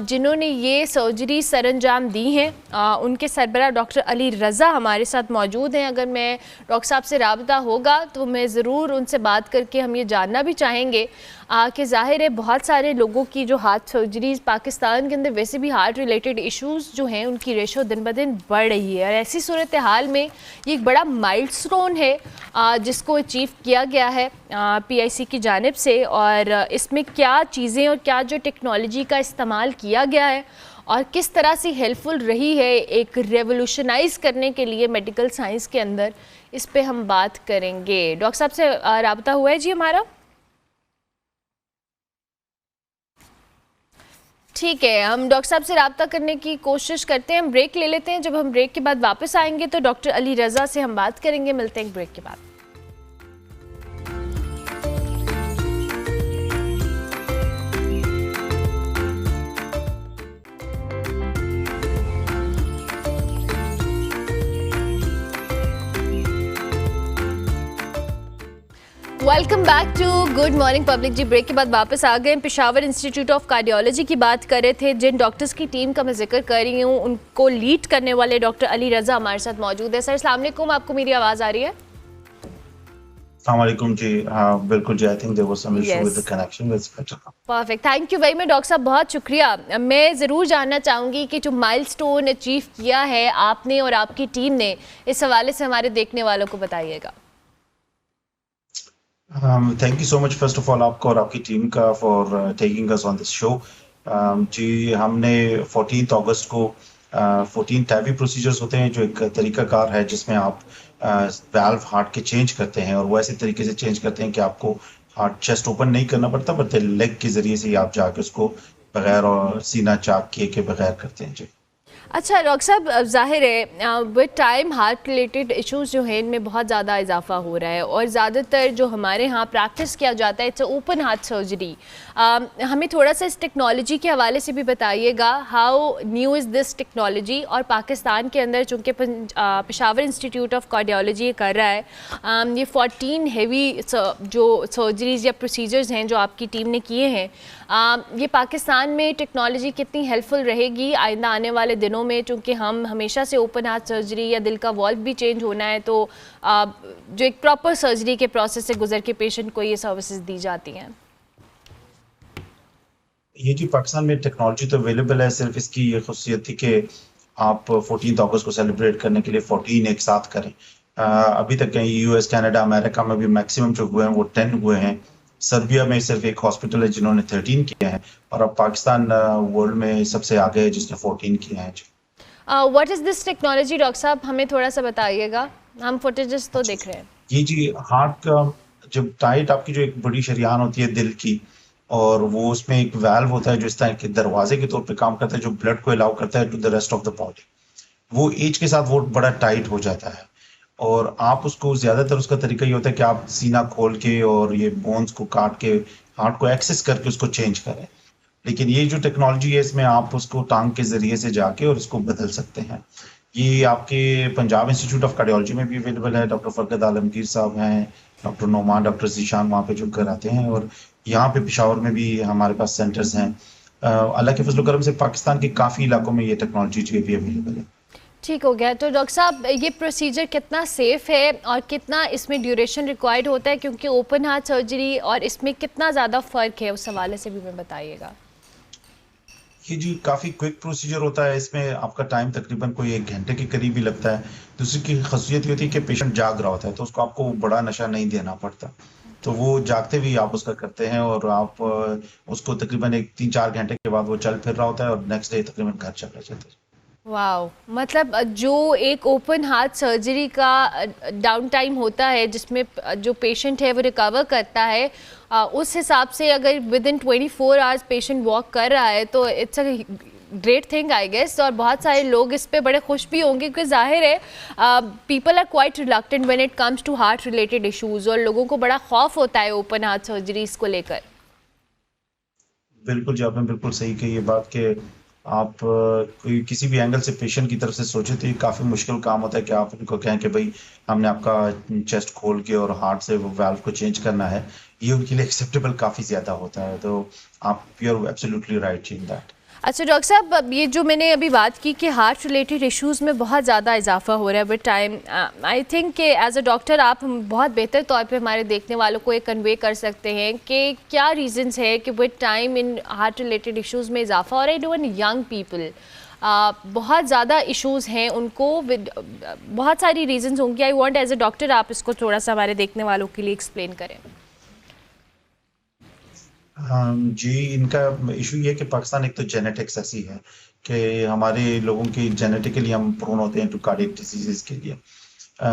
S1: जिन्होंने ये सर्जरी सरअंजाम दी हैं, उनके सरबराह डॉक्टर अली रज़ा हमारे साथ मौजूद हैं। अगर मैं डॉक्टर साहब से राब्ता होगा तो मैं ज़रूर उनसे बात करके हम ये जानना भी चाहेंगे कि ज़ाहिर है बहुत सारे लोगों की जो हार्ट सर्जरीज़ पाकिस्तान के अंदर, वैसे भी हार्ट रिलेटेड इश्यूज़ जो हैं उनकी रेशो दिन ब दिन बढ़ रही है, और ऐसी सूरत हाल में ये एक बड़ा माइलस्टोन है जिसको अचीव किया गया है PIC की जानिब से। और इसमें क्या चीज़ें और क्या जो टेक्नोलॉजी का इस्तेमाल किया गया है और किस तरह से हेल्पफुल रही है एक रेवोल्यूशनाइज़ करने के लिए मेडिकल साइंस के अंदर, इस पे हम बात करेंगे। डॉक्टर साहब से राब्ता हुआ है जी हमारा? ठीक है, हम डॉक्टर साहब से राब्ता करने की कोशिश करते हैं। हम ब्रेक ले लेते हैं, जब हम ब्रेक के बाद वापस आएंगे तो डॉक्टर अली रज़ा से हम बात करेंगे। मिलते हैं ब्रेक के बाद। Welcome back to good morning public. Ji, break के बाद वापस आ गए। पेशावर इंस्टीट्यूट ऑफ कार्डियोलॉजी की बात कर रहे थे। जिन डॉक्टर्स की टीम का मैं जिक्र कर रही हूँ उनको लीड करने वाले डॉक्टर अली रज़ा हमारे साथ मौजूद है। सर अस्सलाम वालेकुम, आपको मेरी आवाज़ आ रही है?
S5: अस्सलाम वालेकुम जी, हाँ बिल्कुल जी, I think there was some issue with the connection, it's better.
S1: Perfect, thank you very much doctor साहब, बहुत शुक्रिया। मैं ज़रूर जानना चाहूँगी कि जो माइलस्टोन अचीव किया है आपने और आपकी टीम ने, इस हवाले से हमारे देखने वालों को बताइएगा।
S5: Thank you so much first of all आपको और आपकी टीम का for taking us on this show. जी, हमने 14 अगस्त को 14 टैवी प्रोसीजर्स होते हैं जो एक तरीकाकार है जिसमें आप वैल्व हार्ट के चेंज करते हैं, और वो ऐसे तरीके से चेंज करते हैं कि आपको हार्ट चेस्ट ओपन नहीं करना पड़ता, बट लेग के जरिए से ही आप जाके उसको बगैर और सीना चाक किए के बगैर करते हैं। जी
S1: अच्छा डॉक्टर साहब, ज़ाहिर है with time heart related issues जो हैं इनमें बहुत ज़्यादा इजाफा हो रहा है, और ज़्यादातर जो हमारे यहाँ प्रैक्टिस किया जाता है इट्स ओपन हार्ट सर्जरी। हमें थोड़ा सा इस टेक्नोलॉजी के हवाले से भी बताइएगा, how new is this technology, और पाकिस्तान के अंदर चूँकि पेशावर इंस्टीट्यूट ऑफ कार्डियोलॉजी कर रहा है, ये 14 हेवी जो सर्जरीज़ या प्रोसीजर्स हैं जो आपकी टीम ने किए हैं, ये पाकिस्तान में टेक्नोलॉजी कितनी हेल्पफुल रहेगी आइंदा आने वाले दिनों में, चूँकि हम हमेशा से ओपन हार्ट सर्जरी या दिल का वॉल्व भी चेंज होना है तो जो एक प्रॉपर सर्जरी के प्रोसेस से गुजर के पेशेंट को ये सर्विसेज दी जाती हैं?
S5: ये जी पाकिस्तान में टेक्नोलॉजी तो अवेलेबल है, सिर्फ इसकी ये खुशियत थी कि आप 14 अगस्त को सेलिब्रेट करने के लिए 14 एक साथ करें। अभी तक कहीं US, कनाडा, अमेरिका में भी मैक्सिमम जो हुए हैं वो 10 हुए हैं। सर्बिया में सिर्फ एक हॉस्पिटल है जिन्होंने 13 किए हैं, और अब पाकिस्तान वर्ल्ड में सबसे आगे है जिसने 14 किए हैं।
S1: What is this technology doctor साहब, हमें थोड़ा सा बताइएगा। हम फुटेजेस तो देख रहे हैं।
S5: ये जी हार्ट का जब टाइट आपकी जो एक बड़ी शरीयान होती है दिल की, और वो उसमें एक वाल्व होता है जो इस तरह के दरवाजे के तौर पे काम करता है, जो ब्लड को अलाउ करता है to the rest of the body. वो एज के साथ वो बड़ा टाइट हो जाता है, और आप उसको ज्यादातर उसका तरीका ये होता है कि आप सीना खोल के और ये बोन्स को काट के हार्ट को एक्सेस करके उसको चेंज करें। लेकिन ये जो टेक्नोलॉजी है इसमें आप उसको टांग के जरिए से जाके और इसको बदल सकते हैं। ये आपके पंजाब इंस्टीट्यूट ऑफ कार्डियोलॉजी में भी अवेलेबल है। डॉक्टर फरकत आलमगीर साहब हैं, डॉक्टर नोमान, डॉक्टर जीशान वहाँ पे जो कराते हैं, और यहाँ पे पेशावर में भी हमारे पास सेंटर्स हैं। अल्लाह के फजल करम से पाकिस्तान के काफ़ी इलाकों में ये टेक्नोलॉजी जो भी अवेलेबल है।
S1: ठीक हो गया। तो डॉक्टर साहब ये प्रोसीजर कितना सेफ़ है और कितना इसमें ड्यूरेशन रिक्वायर्ड होता है, क्योंकि ओपन हार्ट सर्जरी और इसमें कितना ज़्यादा फ़र्क है, उस हवाले से भी मैं बताइएगा।
S5: ये जी काफ़ी क्विक प्रोसीजर होता है। इसमें आपका टाइम तकरीबन कोई 1 घंटे के करीब ही लगता है। दूसरी की खासियत ये होती है कि पेशेंट जाग रहा होता है, तो उसको आपको बड़ा नशा नहीं देना पड़ता, तो वो जागते हुए आप उसका करते हैं, और आप उसको तकरीबन 3-4 घंटे के बाद वो चल फिर रहा होता है, और नेक्स्ट डे तकरीबन घर चला जाता है।
S1: वाओ, मतलब जो एक ओपन हार्ट सर्जरी का डाउन टाइम होता है जिसमें जो पेशेंट है वो रिकवर करता है, उस हिसाब से अगर within 24 hours patient walk कर रहा है तो it's a great thing I guess. और बहुत सारे लोग इस पे बड़े खुश भी होंगे, क्योंकि जाहिर है people are quite reluctant when it comes to heart related issues, और लोगों को बड़ा खौफ होता है ओपन हार्ट सर्जरीज को लेकर।
S5: बिल्कुल जी, आपने बिल्कुल सही कही ये बात कि आप कोई किसी भी एंगल से पेशेंट की तरफ से सोचे तो ये काफ़ी मुश्किल काम होता है कि आप उनको कहें कि भाई हमने आपका चेस्ट खोल के और हार्ट से वो वाल्व को चेंज करना है। ये उनके लिए एक्सेप्टेबल काफ़ी ज़्यादा होता है, तो आप you are absolutely right in that.
S1: अच्छा डॉक्टर साहब, अब ये जो मैंने अभी बात की कि हार्ट रिलेटेड इश्यूज़ में बहुत ज़्यादा इजाफा हो रहा है विद टाइम, आई थिंक कि एज अ डॉक्टर आप बहुत बेहतर तौर पे हमारे देखने वालों को ये कन्वे कर सकते हैं कि क्या रीजंस है कि with time in heart related issues में इजाफा हो रहा है। इवन यंग पीपल बहुत ज़्यादा इश्यूज़ हैं उनको, विद बहुत सारी रीजंस होंगी। I want as a doctor आप इसको थोड़ा सा हमारे देखने वालों के लिए एक्सप्लेन करें।
S5: जी, इनका इशू ये है कि पाकिस्तान एक तो जेनेटिक्स ऐसी है कि हमारे लोगों की जेनेटिकली हम प्रोन होते हैं टू कार्डियक डिसीजेस के लिए।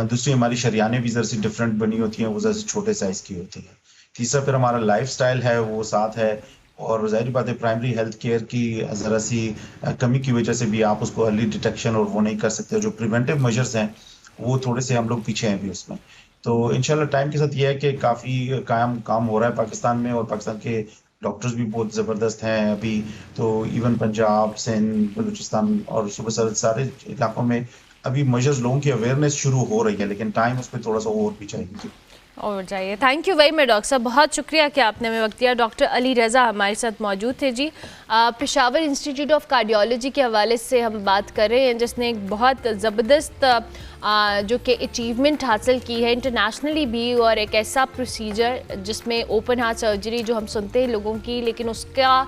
S5: दूसरी हमारी शरियानें भी जरा सी डिफरेंट बनी होती हैं, वो जरा सी छोटे साइज की होती हैं। तीसरा फिर हमारा लाइफस्टाइल है वो साथ है, और ज़ाहिर बात है प्राइमरी हेल्थ केयर की ज़रा सी कमी की वजह से भी आप उसको अर्ली डिटेक्शन और वो नहीं कर सकते। जो प्रिवेंटिव मेजर्स हैं वो थोड़े से हम लोग पीछे हैं भी उसमें। तो इंशाल्लाह टाइम के साथ ये है कि काफ़ी काम हो रहा है पाकिस्तान में, और पाकिस्तान के डॉक्टर्स भी बहुत ज़बरदस्त हैं अभी। तो इवन पंजाब, सिंध, बलूचिस्तान और सूबे सर सारे इलाकों में अभी मेजर्स लोगों की अवेयरनेस शुरू हो रही है, लेकिन टाइम उस पर थोड़ा सा और भी चाहिए।
S1: और जाइए, thank you very much doctor साहब, बहुत शुक्रिया कि आपने हमें वक्त दिया। डॉक्टर अली रज़ा हमारे साथ मौजूद थे जी। पेशावर इंस्टीट्यूट ऑफ कार्डियोलॉजी के हवाले से हम बात कर रहे हैं, जिसने एक बहुत ज़बरदस्त जो कि अचीवमेंट हासिल की है इंटरनेशनली भी, और एक ऐसा प्रोसीजर जिसमें ओपन हार्ट सर्जरी जो हम सुनते हैं लोगों की, लेकिन उसका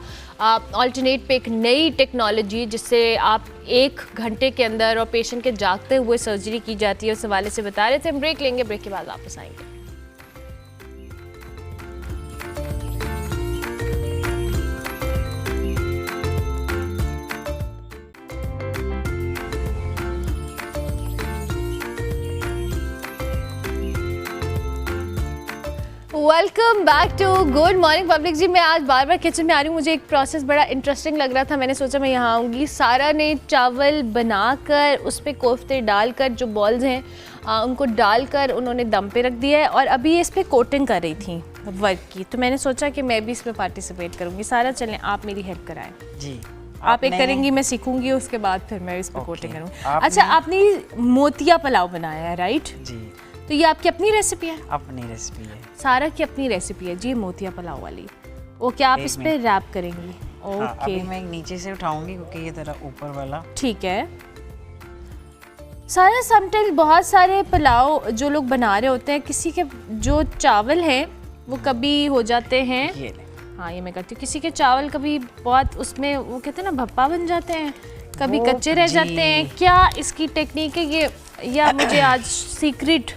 S1: अल्टरनेट पे एक नई टेक्नोलॉजी जिससे आप 1 घंटे के अंदर और पेशेंट के जागते हुए सर्जरी की जाती है, उस हवाले से बता रहे थे। हम ब्रेक लेंगे, ब्रेक के बाद वापस आएंगे। Welcome back to good morning public ji. मैं आज बार बार किचन में आ रही हूँ, मुझे एक प्रोसेस बड़ा इंटरेस्टिंग लग रहा था, मैंने सोचा मैं यहाँ आऊँगी। सारा ने चावल बनाकर उस पर कोफ्ते डालकर जो बॉल्स हैं उनको डालकर उन्होंने दम पे रख दिया है, और अभी इस पर कोटिंग कर रही थी वर्क की, तो मैंने सोचा कि मैं भी इसमें पार्टिसिपेट करूँगी। सारा चलें आप मेरी हेल्प कराएं जी। आप एक करेंगी, मैं सीखूंगी, उसके बाद फिर मैं इस पर कोटिंग करूँगी। अच्छा, आपने मोतिया पुलाव बनाया है राइट जी, तो ये आपकी अपनी रेसिपी है?
S6: अपनी रेसिपी है,
S1: सारा की अपनी रेसिपी है जी मोतिया पुलाव वाली। वो क्या आप इस पे रैप करेंगी? ओके,
S6: मैं नीचे से उठाऊंगी क्योंकि ये तेरा ऊपर वाला ठीक है।
S1: सारा समटाइम बहुत सारे पुलाव जो लोग बना रहे होते हैं, किसी के जो चावल हैं वो कभी हो जाते हैं, हाँ ये मैं करती हूँ, किसी के चावल कभी बहुत उसमें वो कहते हैं ना भप्पा बन जाते हैं, कभी कच्चे रह जाते हैं। क्या इसकी टेक्निक है ये, या मुझे आज सीक्रेट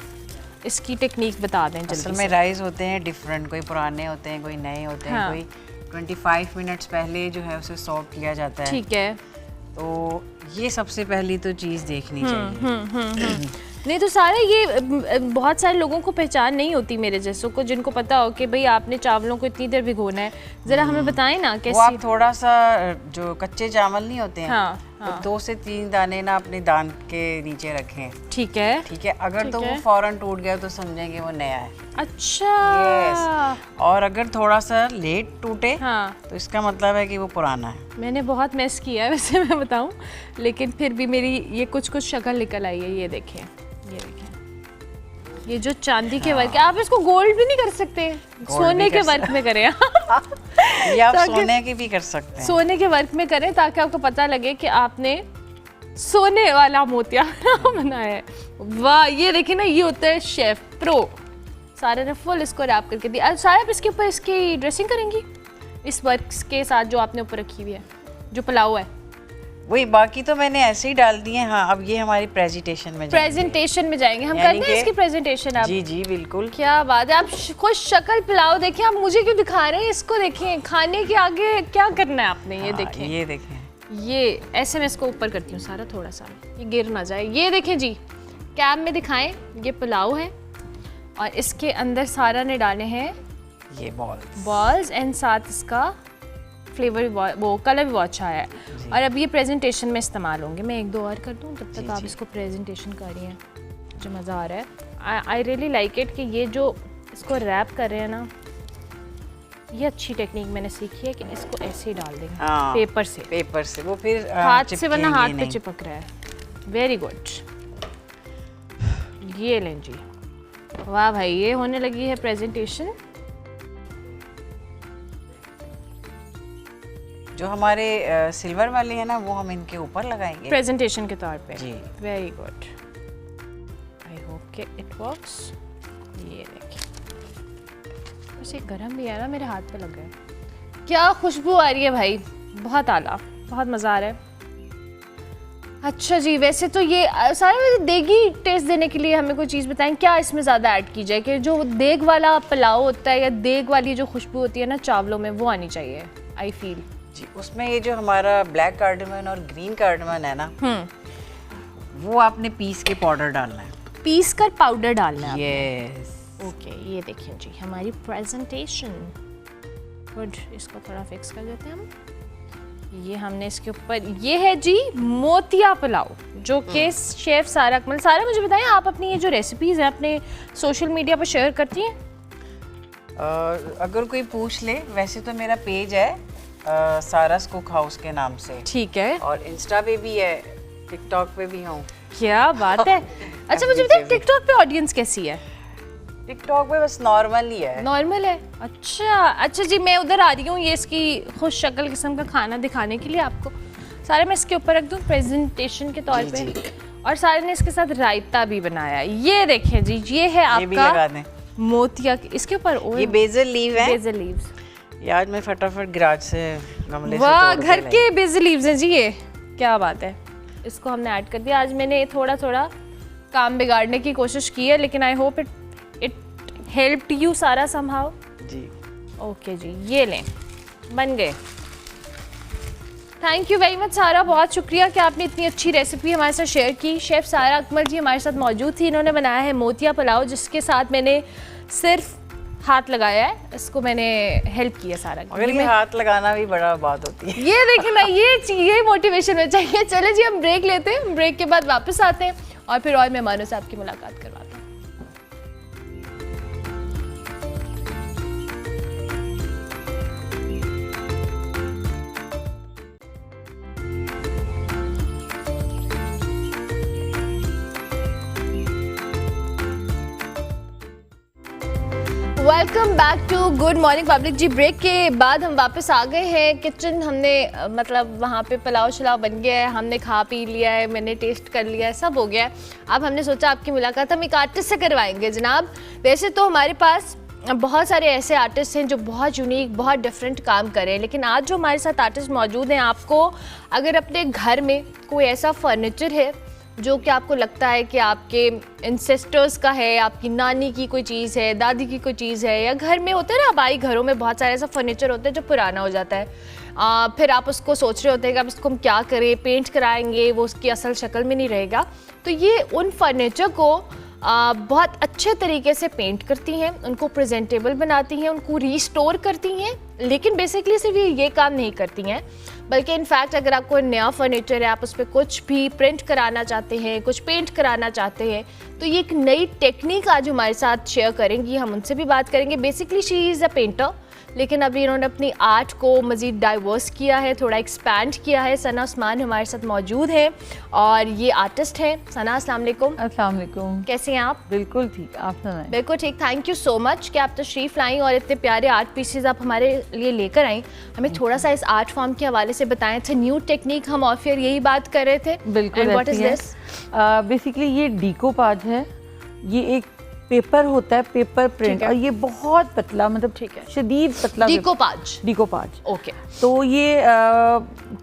S1: इसकी टेक्निक बता दें जल्दी
S6: असल में राइस होते हैं डिफरेंट, कोई पुराने होते हैं, कोई नए होते हैं, कोई 25 मिनट्स पहले जो है उसे सॉक किया जाता है।
S1: ठीक है,
S6: तो ये सबसे पहली तो चीज़ देखनी चाहिए।
S1: नहीं तो सारा ये बहुत सारे लोगों को पहचान नहीं होती मेरे जैसों को, जिनको पता हो कि भाई आपने चावलों को इतनी देर भिगोना है। ज़रा हमें बताएं ना कैसे।
S6: वो आप थोड़ा सा जो कच्चे चावल नहीं होते हैं,
S1: हाँ,
S6: तो 2 से 3 दाने ना अपने दांत के नीचे रखें।
S1: ठीक है,
S6: ठीक है। अगर तो वो फौरन टूट गया तो समझेंगे वो नया है।
S1: अच्छा।
S6: यस। और अगर थोड़ा सा लेट टूटे,
S1: हाँ,
S6: तो इसका मतलब है कि वो पुराना है।
S1: मैंने बहुत मैस किया है वैसे मैं बताऊं, लेकिन फिर भी मेरी ये कुछ शक्ल निकल आई है। ये देखें, ये देखें, ये जो चांदी के वर्क है, आप इसको गोल्ड भी नहीं कर सकते, सोने के वर्क में करें।
S6: ये आप सोने के भी कर सकते हैं,
S1: सोने के वर्क में करें ताकि आपको पता लगे कि आपने सोने वाला मोतिया बनाया है। वाह, ये देखिए ना, ये होता है शेफ प्रो। सारे ने फुल इसको रैप करके दिया। सारे आप इसके ऊपर इसकी ड्रेसिंग करेंगी इस वर्क के साथ जो आपने ऊपर रखी हुई है, जो पुलाव है?
S6: वही बाकी तो मैंने ऐसे ही डाल दिए। हाँ, अब ये हमारी प्रेजेंटेशन में
S1: जाएंगे हम। करते हैं इसकी प्रेजेंटेशन आप?
S6: जी जी बिल्कुल।
S1: क्या बात है, आप खुश शक्ल पुलाव देखें। आप मुझे क्यों दिखा रहे हैं, इसको देखें। खाने के आगे क्या करना है आपने, ये देखें,
S6: ये देखें।
S1: ये ऐसे मैं इसको ऊपर करती हूँ सारा, थोड़ा सा ये गिर ना जाए। ये देखें जी, कैम में दिखाएं, ये पुलाव है और इसके अंदर सारा ने डाले हैं
S6: ये
S1: बॉल्स एंड साथ इसका फ्लेवर वो कलर भी बहुत अच्छा है। और अब ये प्रेजेंटेशन में इस्तेमाल होंगे। मैं 1-2 और कर दूँ तब तक आप इसको प्रेजेंटेशन कर रही हैं, जो मज़ा आ रहा है। आई रियली लाइक इट कि ये जो इसको रैप कर रहे हैं ना, ये अच्छी टेक्निक मैंने सीखी है कि इसको ऐसे ही डाल देंगे पेपर से वो फिर हाथ से, वरना हाथ पे चिपक रहा है। Very good. ये लें जी, वाह भाई, ये होने लगी है प्रेजेंटेशन।
S6: जो हमारे सिल्वर वाले हैं ना, वो हम इनके ऊपर लगाएंगे
S1: प्रेजेंटेशन के तौर पे
S6: जी।
S1: वेरी गुड, आई होप कि इट वर्क्स। ये देखिए, वैसे गरम भी है ना, मेरे हाथ पे लग गया। क्या खुशबू आ रही है भाई, बहुत आला, बहुत मज़ा आ रहा है। अच्छा जी, वैसे तो ये सारे देगी टेस्ट देने के लिए हमें कोई चीज़ बताएं, क्या इसमें ज़्यादा ऐड की जाए कि जो देग वाला पुलाव होता है या देग वाली जो खुशबू होती है ना चावलों में, वो आनी चाहिए। आई फील
S6: जी, उसमें ये जो हमारा ब्लैक कार्डमन और ग्रीन कार्डमन है ना, वो आपने पीस के पाउडर डालना है,
S1: पीस कर पाउडर डालना है।
S6: यस।
S1: ओके, ये देखिए जी हमारी प्रेजेंटेशन। गुड, इसको थोड़ा फिक्स कर देते हैं हम। ये हमने इसके ऊपर, ये है जी मोतिया पुलाव, जो कि शेफ सारा अकमल। सारा मुझे बताएं, आप अपनी ये जो रेसिपीज़ हैं अपने सोशल मीडिया पर शेयर करती हैं?
S6: अगर कोई पूछ ले, वैसे तो मेरा पेज है सारास कुक हाउस के नाम से।
S1: ठीक है।
S6: और इंस्टा पे भी है, टिकटॉक पे भी हूँ।
S1: क्या बात है। अच्छा मुझे बताइए, टिकटॉक पे ऑडियंस कैसी है?
S6: टिकटॉक पे बस नॉर्मल ही है।
S1: नॉर्मल है। अच्छा जी, मैं उधर आ रही हूँ ये इसकी खुश शक्ल किस्म का खाना दिखाने के लिए आपको। सारे मैं इसके ऊपर रख दूँ प्रेजेंटेशन के तौर पे। और सारे ने इसके साथ रायता भी बनाया। ये देखें जी, ये है आपका मोतिया, इसके ऊपर
S6: ये बेजल लीव है।
S1: बेजल लीव्स
S6: ये आज मैं फटाफट गैराज से गमले से
S1: वाह, घर के बेजल लीव्स हैं जी, ये क्या बात है। इसको हमने ऐड कर दिया। आज मैंने थोड़ा थोड़ा काम बिगाड़ने की कोशिश की है, लेकिन I hope it helped you सारा समहाउ
S6: जी।
S1: ओके जी, ये लें, बन गए। थैंक यू वेरी मच सारा, बहुत शुक्रिया कि आपने इतनी अच्छी रेसिपी हमारे साथ शेयर की। शेफ़ सारा अकमल जी हमारे साथ मौजूद थी। इन्होंने बनाया है मोतिया पुलाव, जिसके साथ मैंने सिर्फ हाथ लगाया है, इसको मैंने हेल्प किया सारा।
S6: अगर ये हाथ लगाना भी बड़ा बात होती है।
S1: ये देखिए ना, ये मोटिवेशन में चाहिए। चले जी, हम ब्रेक लेते हैं, ब्रेक के बाद वापस आते हैं और फिर और मेहमानों से आपकी मुलाकात करवाते हैं। Welcome back to good morning public ji. Break के बाद हम वापस आ गए हैं किचन। हमने मतलब वहाँ पे पुलाव शलाव बन गया है, हमने खा पी लिया है, मैंने टेस्ट कर लिया है, सब हो गया है। अब हमने सोचा आपकी मुलाकात हम एक आर्टिस्ट से करवाएंगे जनाब। वैसे तो हमारे पास बहुत सारे ऐसे आर्टिस्ट हैं जो बहुत यूनिक, बहुत डिफरेंट काम कर रहे हैं, लेकिन आज जो हमारे साथ आर्टिस्ट मौजूद हैं, आपको अगर अपने घर में कोई ऐसा फर्नीचर है जो कि आपको लगता है कि आपके इंसेस्टर्स का है, आपकी नानी की कोई चीज़ है, दादी की कोई चीज़ है, या घर में होता है ना, आबाई घरों में बहुत सारे ऐसा फर्नीचर होता है जो पुराना हो जाता है, फिर आप उसको सोच रहे होते हैं कि अब इसको हम क्या करें, पेंट कराएंगे, वो उसकी असल शक्ल में नहीं रहेगा। तो ये उन फर्नीचर को बहुत अच्छे तरीके से पेंट करती हैं, उनको प्रेजेंटेबल बनाती हैं, उनको रीस्टोर करती हैं। लेकिन बेसिकली सिर्फ ये काम नहीं करती हैं, बल्कि इनफैक्ट अगर आपको नया फर्नीचर है, आप उस पर कुछ भी प्रिंट कराना चाहते हैं, कुछ पेंट कराना चाहते हैं, तो ये एक नई टेक्निक आज हमारे साथ शेयर करेंगी। हम उनसे भी बात करेंगे। Basically she is a painter, लेकिन अभी इन्होंने अपनी आर्ट को मज़ीद डाइवर्स किया है, थोड़ा एक्सपैंड किया है। सना उस्मान हमारे साथ मौजूद हैं और ये आर्टिस्ट हैं। सना, अस्सलाम वालेकुम।
S7: अस्सलाम वालेकुम।
S1: कैसे हैं आप?
S7: बिल्कुल ठीक, आप सुनाएं?
S1: बिल्कुल ठीक। थैंक यू सो मच कि आप तशरीफ़ लाई और इतने प्यारे आर्ट पीसेस आप हमारे लिए लेकर आई। हमें थोड़ा सा इस आर्ट फॉर्म के हवाले से बताएं। इट्स न्यू टेक्निक, हम और फिर यही बात कर रहे थे।
S7: बिल्कुल।
S1: What is this?
S7: बेसिकली ये डीकोपाज है। ये एक पेपर होता है, पेपर प्रिंट, और ये बहुत पतला, मतलब
S1: ठीक है,
S7: शदीद पतला डीकोपाज।
S1: ओके।
S7: तो ये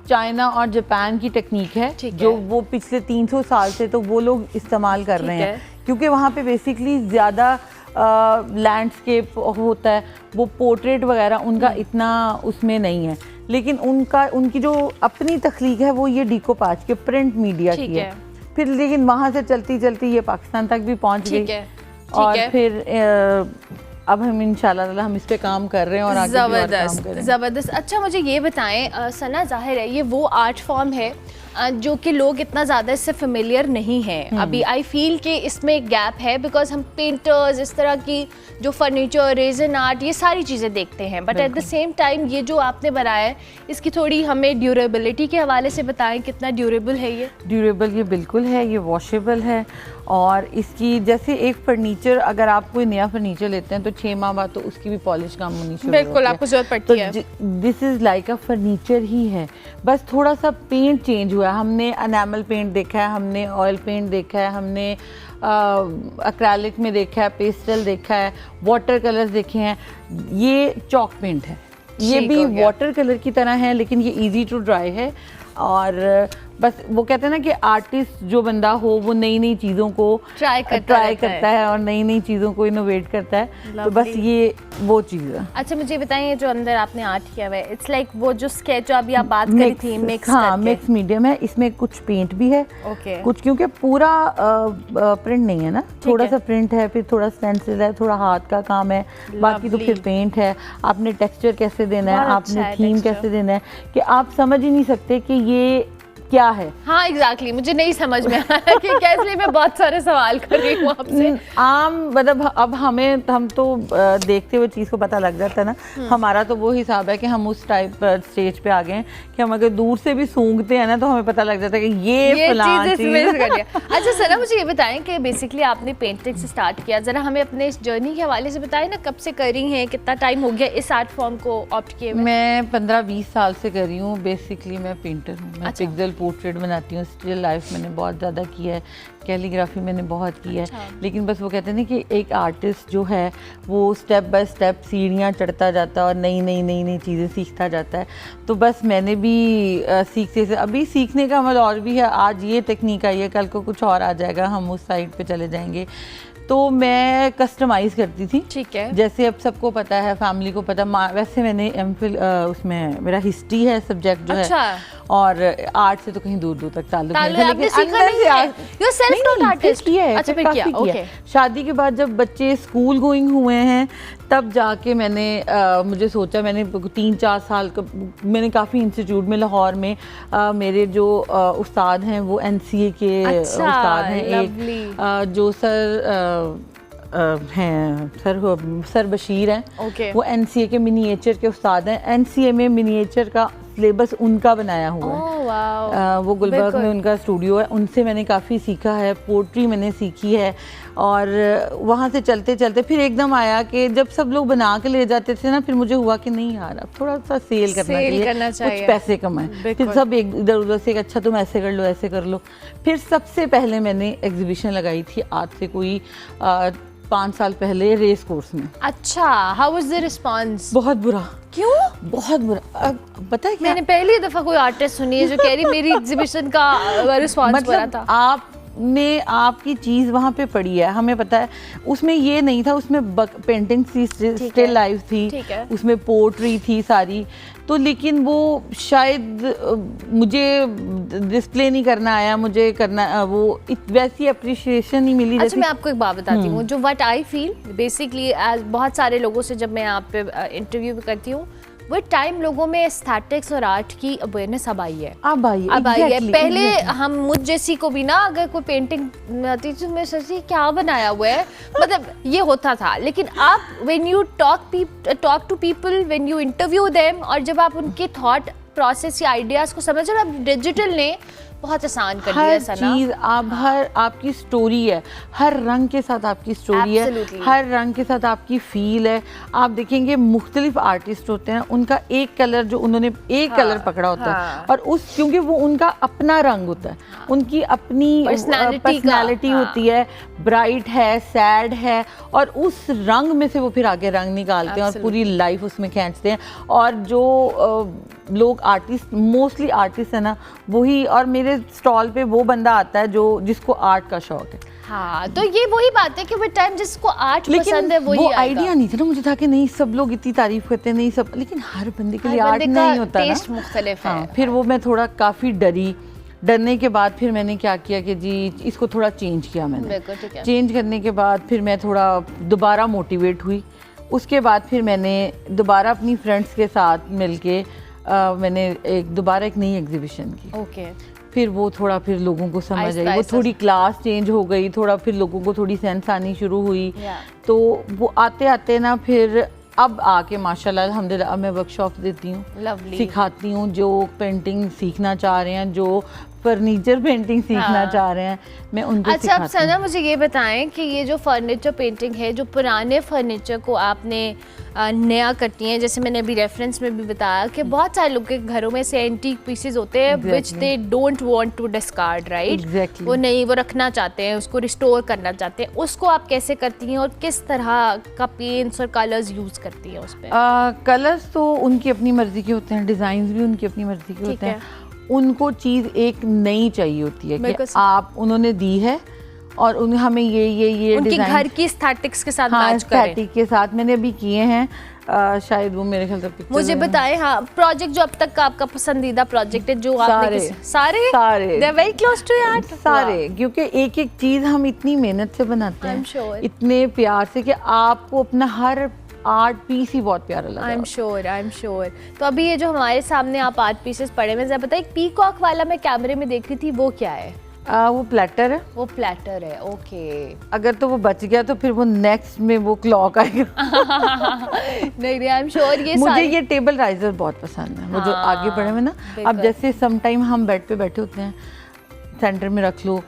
S7: चाइना और जापान की टेक्निक है, जो वो पिछले 300 साल से तो वो लोग इस्तेमाल कर रहे हैं, क्योंकि वहाँ पे बेसिकली ज़्यादा लैंडस्केप होता है, वो पोर्ट्रेट वगैरह उनका इतना उसमें नहीं है। लेकिन उनकी जो अपनी तख्लीक है वो ये डीकोपाज के प्रिंट मीडिया की है। फिर लेकिन वहाँ से चलती चलती ये पाकिस्तान तक भी पहुँच गई, और फिर अब हम इंशाल्लाह हम इस पे काम कर रहे हैं और आगे भी और काम करेंगे।
S1: ज़बरदस्त। अच्छा, मुझे ये बताएं सना, जाहिर है ये वो आर्ट फॉर्म है जो कि लोग इतना ज़्यादा इससे फेमिलियर नहीं हैं। अभी आई फील कि इसमें एक गैप है, बिकॉज हम पेंटर्स, इस तरह की जो फर्नीचर, रेजन आर्ट, ये सारी चीज़ें देखते हैं, but at the same time ये जो आपने बनाया है, इसकी थोड़ी हमें ड्यूरेबिलिटी के हवाले से बताएं, कितना ड्यूरेबल है ये?
S7: ड्यूरेबल ये बिल्कुल है, ये वॉशेबल है, और इसकी जैसे एक फर्नीचर, अगर आप कोई नया फर्नीचर लेते हैं तो 6 माह बाद तो उसकी भी पॉलिश काम होनी शुरू होती है।
S1: बिल्कुल, आपको जरूरत पड़ती है।
S7: This is like a furniture ही है, बस थोड़ा सा पेंट चेंज हुआ है। हमने एनामल पेंट देखा है, हमने ऑयल पेंट देखा है, हमने एक्रेलिक में देखा है, पेस्टल देखा है, वाटर कलर्स देखे हैं, ये चॉक पेंट है। ये भी वाटर कलर की तरह है, लेकिन ये इजी टू ड्राई है। और बस वो कहते हैं ना कि आर्टिस्ट जो बंदा हो वो नई नई चीज़ों को ट्राई करता है और नई नई चीज़ों को इनोवेट करता है। तो बस ये वो चीज़ है।
S1: अच्छा, मुझे बताइए जो अंदर आपने आर्ट किया हुआ है, इट्स लाइक वो जो स्केच जो अभी आप बात कर रही थी, मिक्स,
S7: हाँ, मिक्स मीडियम है। इसमें कुछ पेंट भी है, कुछ, क्योंकि पूरा प्रिंट नहीं है ना, थोड़ा सा प्रिंट है, फिर थोड़ा स्टेंसिल है, थोड़ा हाथ का काम है, बाकी तो फिर पेंट है। आपने टेक्सचर कैसे देना है, आपने थीम कैसे देना है, कि आप समझ ही नहीं सकते कि ये क्या है।
S1: हाँ एग्जैक्टली, मुझे नहीं समझ में आया कि कैसे। मैं बहुत सारे सवाल कर रही हूँ आपसे।
S7: आम मतलब अब हम तो देखते हुए चीज़ को पता लग जाता है ना। हमारा तो वो हिसाब है कि हम उस टाइप स्टेज पे आ गए हैं कि हम अगर दूर से भी सूंघते हैं ना तो हमें पता लग जाता है कि ये फलां चीज़।
S1: अच्छा सना, मुझे ये बताएं कि बेसिकली आपने पेंटिंग से स्टार्ट किया, ज़रा हमें अपने इस जर्नी के हवाले से बताएं ना, कब से कर रही हैं, कितना टाइम हो गया इस आर्ट फॉर्म को ऑप्ट किए?
S7: मैं 15-20 साल से कर रही हूँ। बेसिकली मैं पेंटर हूँ। मैं पिक्सल पोर्ट्रेट बनाती हूँ, स्टिल लाइफ मैंने बहुत ज़्यादा किया है, कैलीग्राफी मैंने बहुत की है। लेकिन बस वो कहते हैं ना कि एक आर्टिस्ट जो है वो स्टेप बाय स्टेप सीढ़ियाँ चढ़ता जाता है और नई नई चीज़ें सीखता जाता है। तो बस मैंने भी सीखते से अभी सीखने का अमल और भी है। आज ये टेक्निक आई है, कल को कुछ और आ जाएगा, हम उस साइड पे चले जाएंगे। तो मैं कस्टमाइज़ करती थी, ठीक है, जैसे अब सबको पता है, फैमिली को पता। वैसे मैंने एमफिल उसमें मेरा हिस्ट्री है सब्जेक्ट जो है, और आर्ट से तो कहीं दूर दूर तक ताल्लुक नहीं है, लेकिन अंदर से किया है। शादी के बाद जब बच्चे स्कूल गोइंग हुए हैं तब जाके मैंने मुझे सोचा, मैंने 3-4 साल का मैंने काफ़ी इंस्टीट्यूट में लाहौर में मेरे जो उस्ताद हैं वो NCA के उस्ताद हैं। एक जो हैं सर बशीर हैं, वो NCA के मिनिएचर के उस्ताद हैं। NCA में मिनिएचर का सिलेबस उनका बनाया हुआ है। वो गुलबर्ग में उनका स्टूडियो है, उनसे मैंने काफ़ी सीखा है। पोट्री मैंने सीखी है, और वहाँ से चलते चलते फिर एकदम आया कि जब सब लोग बना के ले जाते थे ना, फिर मुझे हुआ कि नहीं यार, अब थोड़ा सा सेल करना चाहिए, कुछ पैसे कमाएं। फिर सब एक इधर उधर से, अच्छा तुम ऐसे कर लो, ऐसे कर लो। फिर सबसे पहले मैंने एग्जीबिशन लगाई थी आज से कोई 5 साल पहले रेस कोर्स में।
S1: अच्छा, हाउ वाज द रिस्पांस?
S7: बहुत बुरा।
S1: क्यों?
S7: बहुत बुरा। पता है क्या,
S1: मैंने पहली दफा कोई आर्टिस्ट सुनी है जो कह रही मेरी एग्जीबिशन का रिस्पांस बुरा था।
S7: आप में आपकी चीज़ वहाँ पे पड़ी है, हमें पता है। उसमें ये नहीं था, उसमें पेंटिंग थी, स्टिल लाइफ थी, उसमें पोट्री थी सारी, तो लेकिन वो शायद मुझे डिस्प्ले नहीं करना आया, मुझे करना वो वैसी अप्रिशिएशन नहीं मिली।
S1: अच्छा, मैं आपको एक बात बताती हूँ, जो what I feel basically as बहुत सारे लोगों से जब मैं यहाँ पे इंटरव्यू करती हूँ, वो टाइम लोगों में एस्थेटिक्स और आर्ट की अवेयरनेस अब आई है, अब आई है। पहले हम मुझ जैसी को भी ना अगर कोई पेंटिंग आती थी मैं सोचती क्या बनाया हुआ है, मतलब ये होता था। लेकिन आप when you talk to people, when you interview them, और जब आप उनके थॉट प्रोसेस या आइडियाज़ को समझ रहे, अब डिजिटल ने बहुत आसान कर दिया।
S7: हर चीज़ आप हर आपकी स्टोरी है, हर रंग के साथ आपकी स्टोरी है, हर रंग के साथ आपकी फील है। आप देखेंगे मुख्तलिफ आर्टिस्ट होते हैं, उनका एक कलर जो उन्होंने एक कलर पकड़ा होता है, और उस क्योंकि वो उनका अपना रंग होता है, उनकी अपनी पर्सनैलिटी होती है, ब्राइट है, सैड है, और उस रंग में से वो फिर आगे रंग निकालते हैं और पूरी लाइफ उसमें खींचते हैं। और जो लोग आर्टिस्ट, मोस्टली आर्टिस्ट है ना, वही, और मेरे स्टॉल पे वो बंदा आता है जो जिसको आर्ट का शौक है।
S1: हाँ, तो ये वही बात है कि वो टाइम जिसको आर्ट पसंद है वही
S7: वो आइडिया नहीं था ना, मुझे था कि नहीं सब लोग इतनी तारीफ करते हैं, नहीं सब, लेकिन हर बंदे के लिए आर्ट नहीं होता ना,
S1: टेस्ट मुख्तलिफ है।
S7: फिर वो मैं थोड़ा काफ़ी डरने के बाद फिर मैंने क्या किया कि जी इसको थोड़ा चेंज किया मैंने। चेंज करने के बाद फिर मैं थोड़ा दोबारा मोटिवेट हुई। उसके बाद फिर मैंने दोबारा अपनी फ्रेंड्स के साथ मिलके मैंने दोबारा एक नई एग्जीबिशन की। फिर वो थोड़ा फिर लोगों को समझ आई, वो थोड़ी क्लास चेंज हो गई, थोड़ा फिर लोगों को थोड़ी सेंस आनी शुरू हुई। तो वो आते आते ना फिर अब आके माशाल्लाह अल्हम्दुलिल्लाह अब मैं वर्कशॉप देती हूँ, सिखाती हूँ। जो पेंटिंग सीखना चाह रहे हैं, जो फर्नीचर पेंटिंग सीखना चाह रहे हैं, मैं उनको सिखाती हूँ।
S1: अच्छा, सना मुझे ये बताएं कि ये जो फर्नीचर पेंटिंग है, जो पुराने फर्नीचर को आपने नया करती हैं, जैसे मैंने अभी रेफरेंस में भी बताया कि बहुत सारे लोग के घरों में से एंटीक पीसेस होते हैं which they don't want to discard, right? वो नहीं, वो रखना चाहते हैं, उसको रिस्टोर करना चाहते हैं। उसको आप कैसे करती हैं और किस तरह का पेंट्स और कलर्स यूज़ करती हैं उस पर?
S7: कलर्स तो उनकी अपनी मर्जी के होते हैं, डिज़ाइंस भी उनकी अपनी मर्जी के होते हैं। उनको चीज़ एक नई चाहिए होती है कि आप उन्होंने दी है और हमें ये
S1: उनकी घर की एस्थेटिक्स के साथ मैच करें।
S7: एस्थेटिक के साथ मैंने अभी किए हैं, शायद वो मेरे ख्याल से
S1: मुझे बताएं। हाँ, प्रोजेक्ट जो अब तक का आपका पसंदीदा प्रोजेक्ट है, जो आपने सारे they very close to your heart
S7: सारे, क्योंकि एक एक चीज़ हम इतनी मेहनत से बनाते हैं, इतने प्यार से, कि आपको अपना हर आर्ट पीस ही बहुत प्यारा लगा।
S1: I am sure. तो अभी ये जो हमारे सामने आप आर्ट पीसेस पड़े हैं, जरा बताइए, पीकॉक वाला मैं कैमरे में देख रही थी, वो क्या है?
S7: वो प्लेटर है।
S1: वो प्लेटर है, ओके।
S7: अगर तो वो बच गया तो फिर वो नेक्स्ट में वो क्लॉक आएगा।
S1: नहीं, आई एम श्योर। ये
S7: मुझे ये टेबल राइजर बहुत पसंद है, वो जो आगे पड़े हुए ना। अब जैसे सम टाइम हम बेड पे बैठे होते हैं, सेंटर में रख लो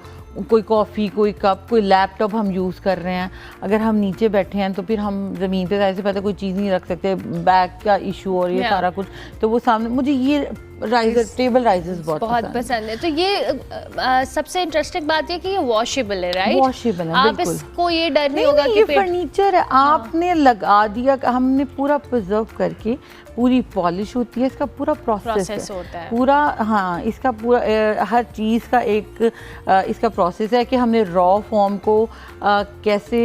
S7: कोई कॉफ़ी, कोई कप, कोई लैपटॉप हम यूज़ कर रहे हैं, अगर हम नीचे बैठे हैं तो फिर हम ज़मीन पे ऐसे पता कोई चीज़ नहीं रख सकते, बैग का इशू और ये सारा कुछ, तो वो सामने मुझे ये राइजर, टेबल राइजर्स बहुत
S1: पसंद है। तो ये सबसे इंटरेस्टिंग बात है कि ये वॉशेबल है, राइट?
S7: वॉशेबल है,
S1: आप इसको ये डर नहीं होगा कि
S7: फर्नीचर है, आपने लगा दिया, हमने पूरा प्रिजर्व करके, पूरी पॉलिश होती है, इसका पूरा प्रोसेस
S1: होता है
S7: पूरा। हाँ, इसका पूरा हर चीज़ का एक इसका प्रोसेस है कि हमने रॉ फॉर्म को कैसे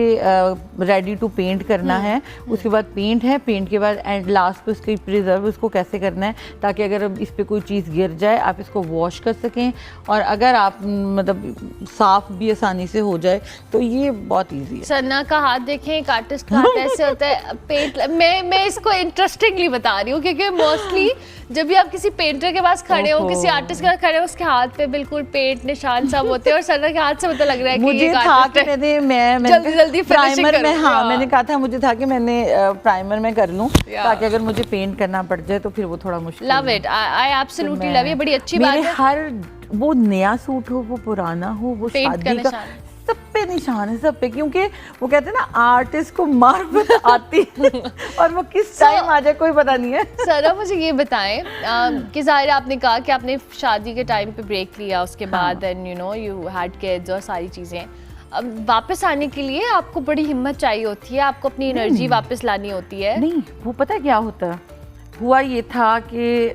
S7: रेडी टू पेंट करना है, उसके बाद पेंट है, पेंट के बाद एंड लास्ट पे उसकी प्रिजर्व उसको कैसे करना है, ताकि अगर इस पे कोई चीज़ गिर जाए आप इसको वॉश कर सकें, और अगर आप मतलब साफ भी आसानी से हो जाए, तो ये बहुत ईजी है।
S1: सन्ना का हाथ देखें, एक आर्टिस्ट का हाथ ऐसे होता है, पेंट मैं इसको इंटरेस्टिंगली बता रही हूँ, क्योंकि मोस्टली जब भी आप किसी पेंटर के पास खड़े हो, किसी आर्टिस्ट के पास खड़े हो, उसके हाथ पे बिल्कुल पेंट निशान सब होते हैं, और सन्ना के हाथ से पता लग रहा है कि
S7: मुझे
S1: ये
S7: था कि मैं
S1: जल्दी
S7: प्राइमर में, हाँ मैंने कहा था, मुझे था कि मैंने प्राइमर में कर लूँ, ताकि अगर मुझे पेंट करना पड़ जाए तो फिर वो थोड़ा मुश्किल।
S1: Love it, I absolutely love, ये बड़ी अच्छी बात है।
S7: हर वो नया सूट हो, वो पुराना हो, वो शादी का, सब पे निशान है, सब पे, क्योंकि वो कहते हैं ना आर्टिस्ट को मार्फत आती है और वो किस टाइम आ जाए कोई पता नहीं है।
S1: सर मुझे ये बताएं कि ज़ाहिर आपने कहा कि आपने शादी के टाइम पे ब्रेक लिया, उसके बाद एंड यू हैड किड्स और सारी चीज़ें, अब वापस आने के लिए आपको बड़ी हिम्मत चाहिए होती है, आपको अपनी एनर्जी वापस लानी होती है।
S7: नहीं, वो पता क्या होता, हुआ ये था कि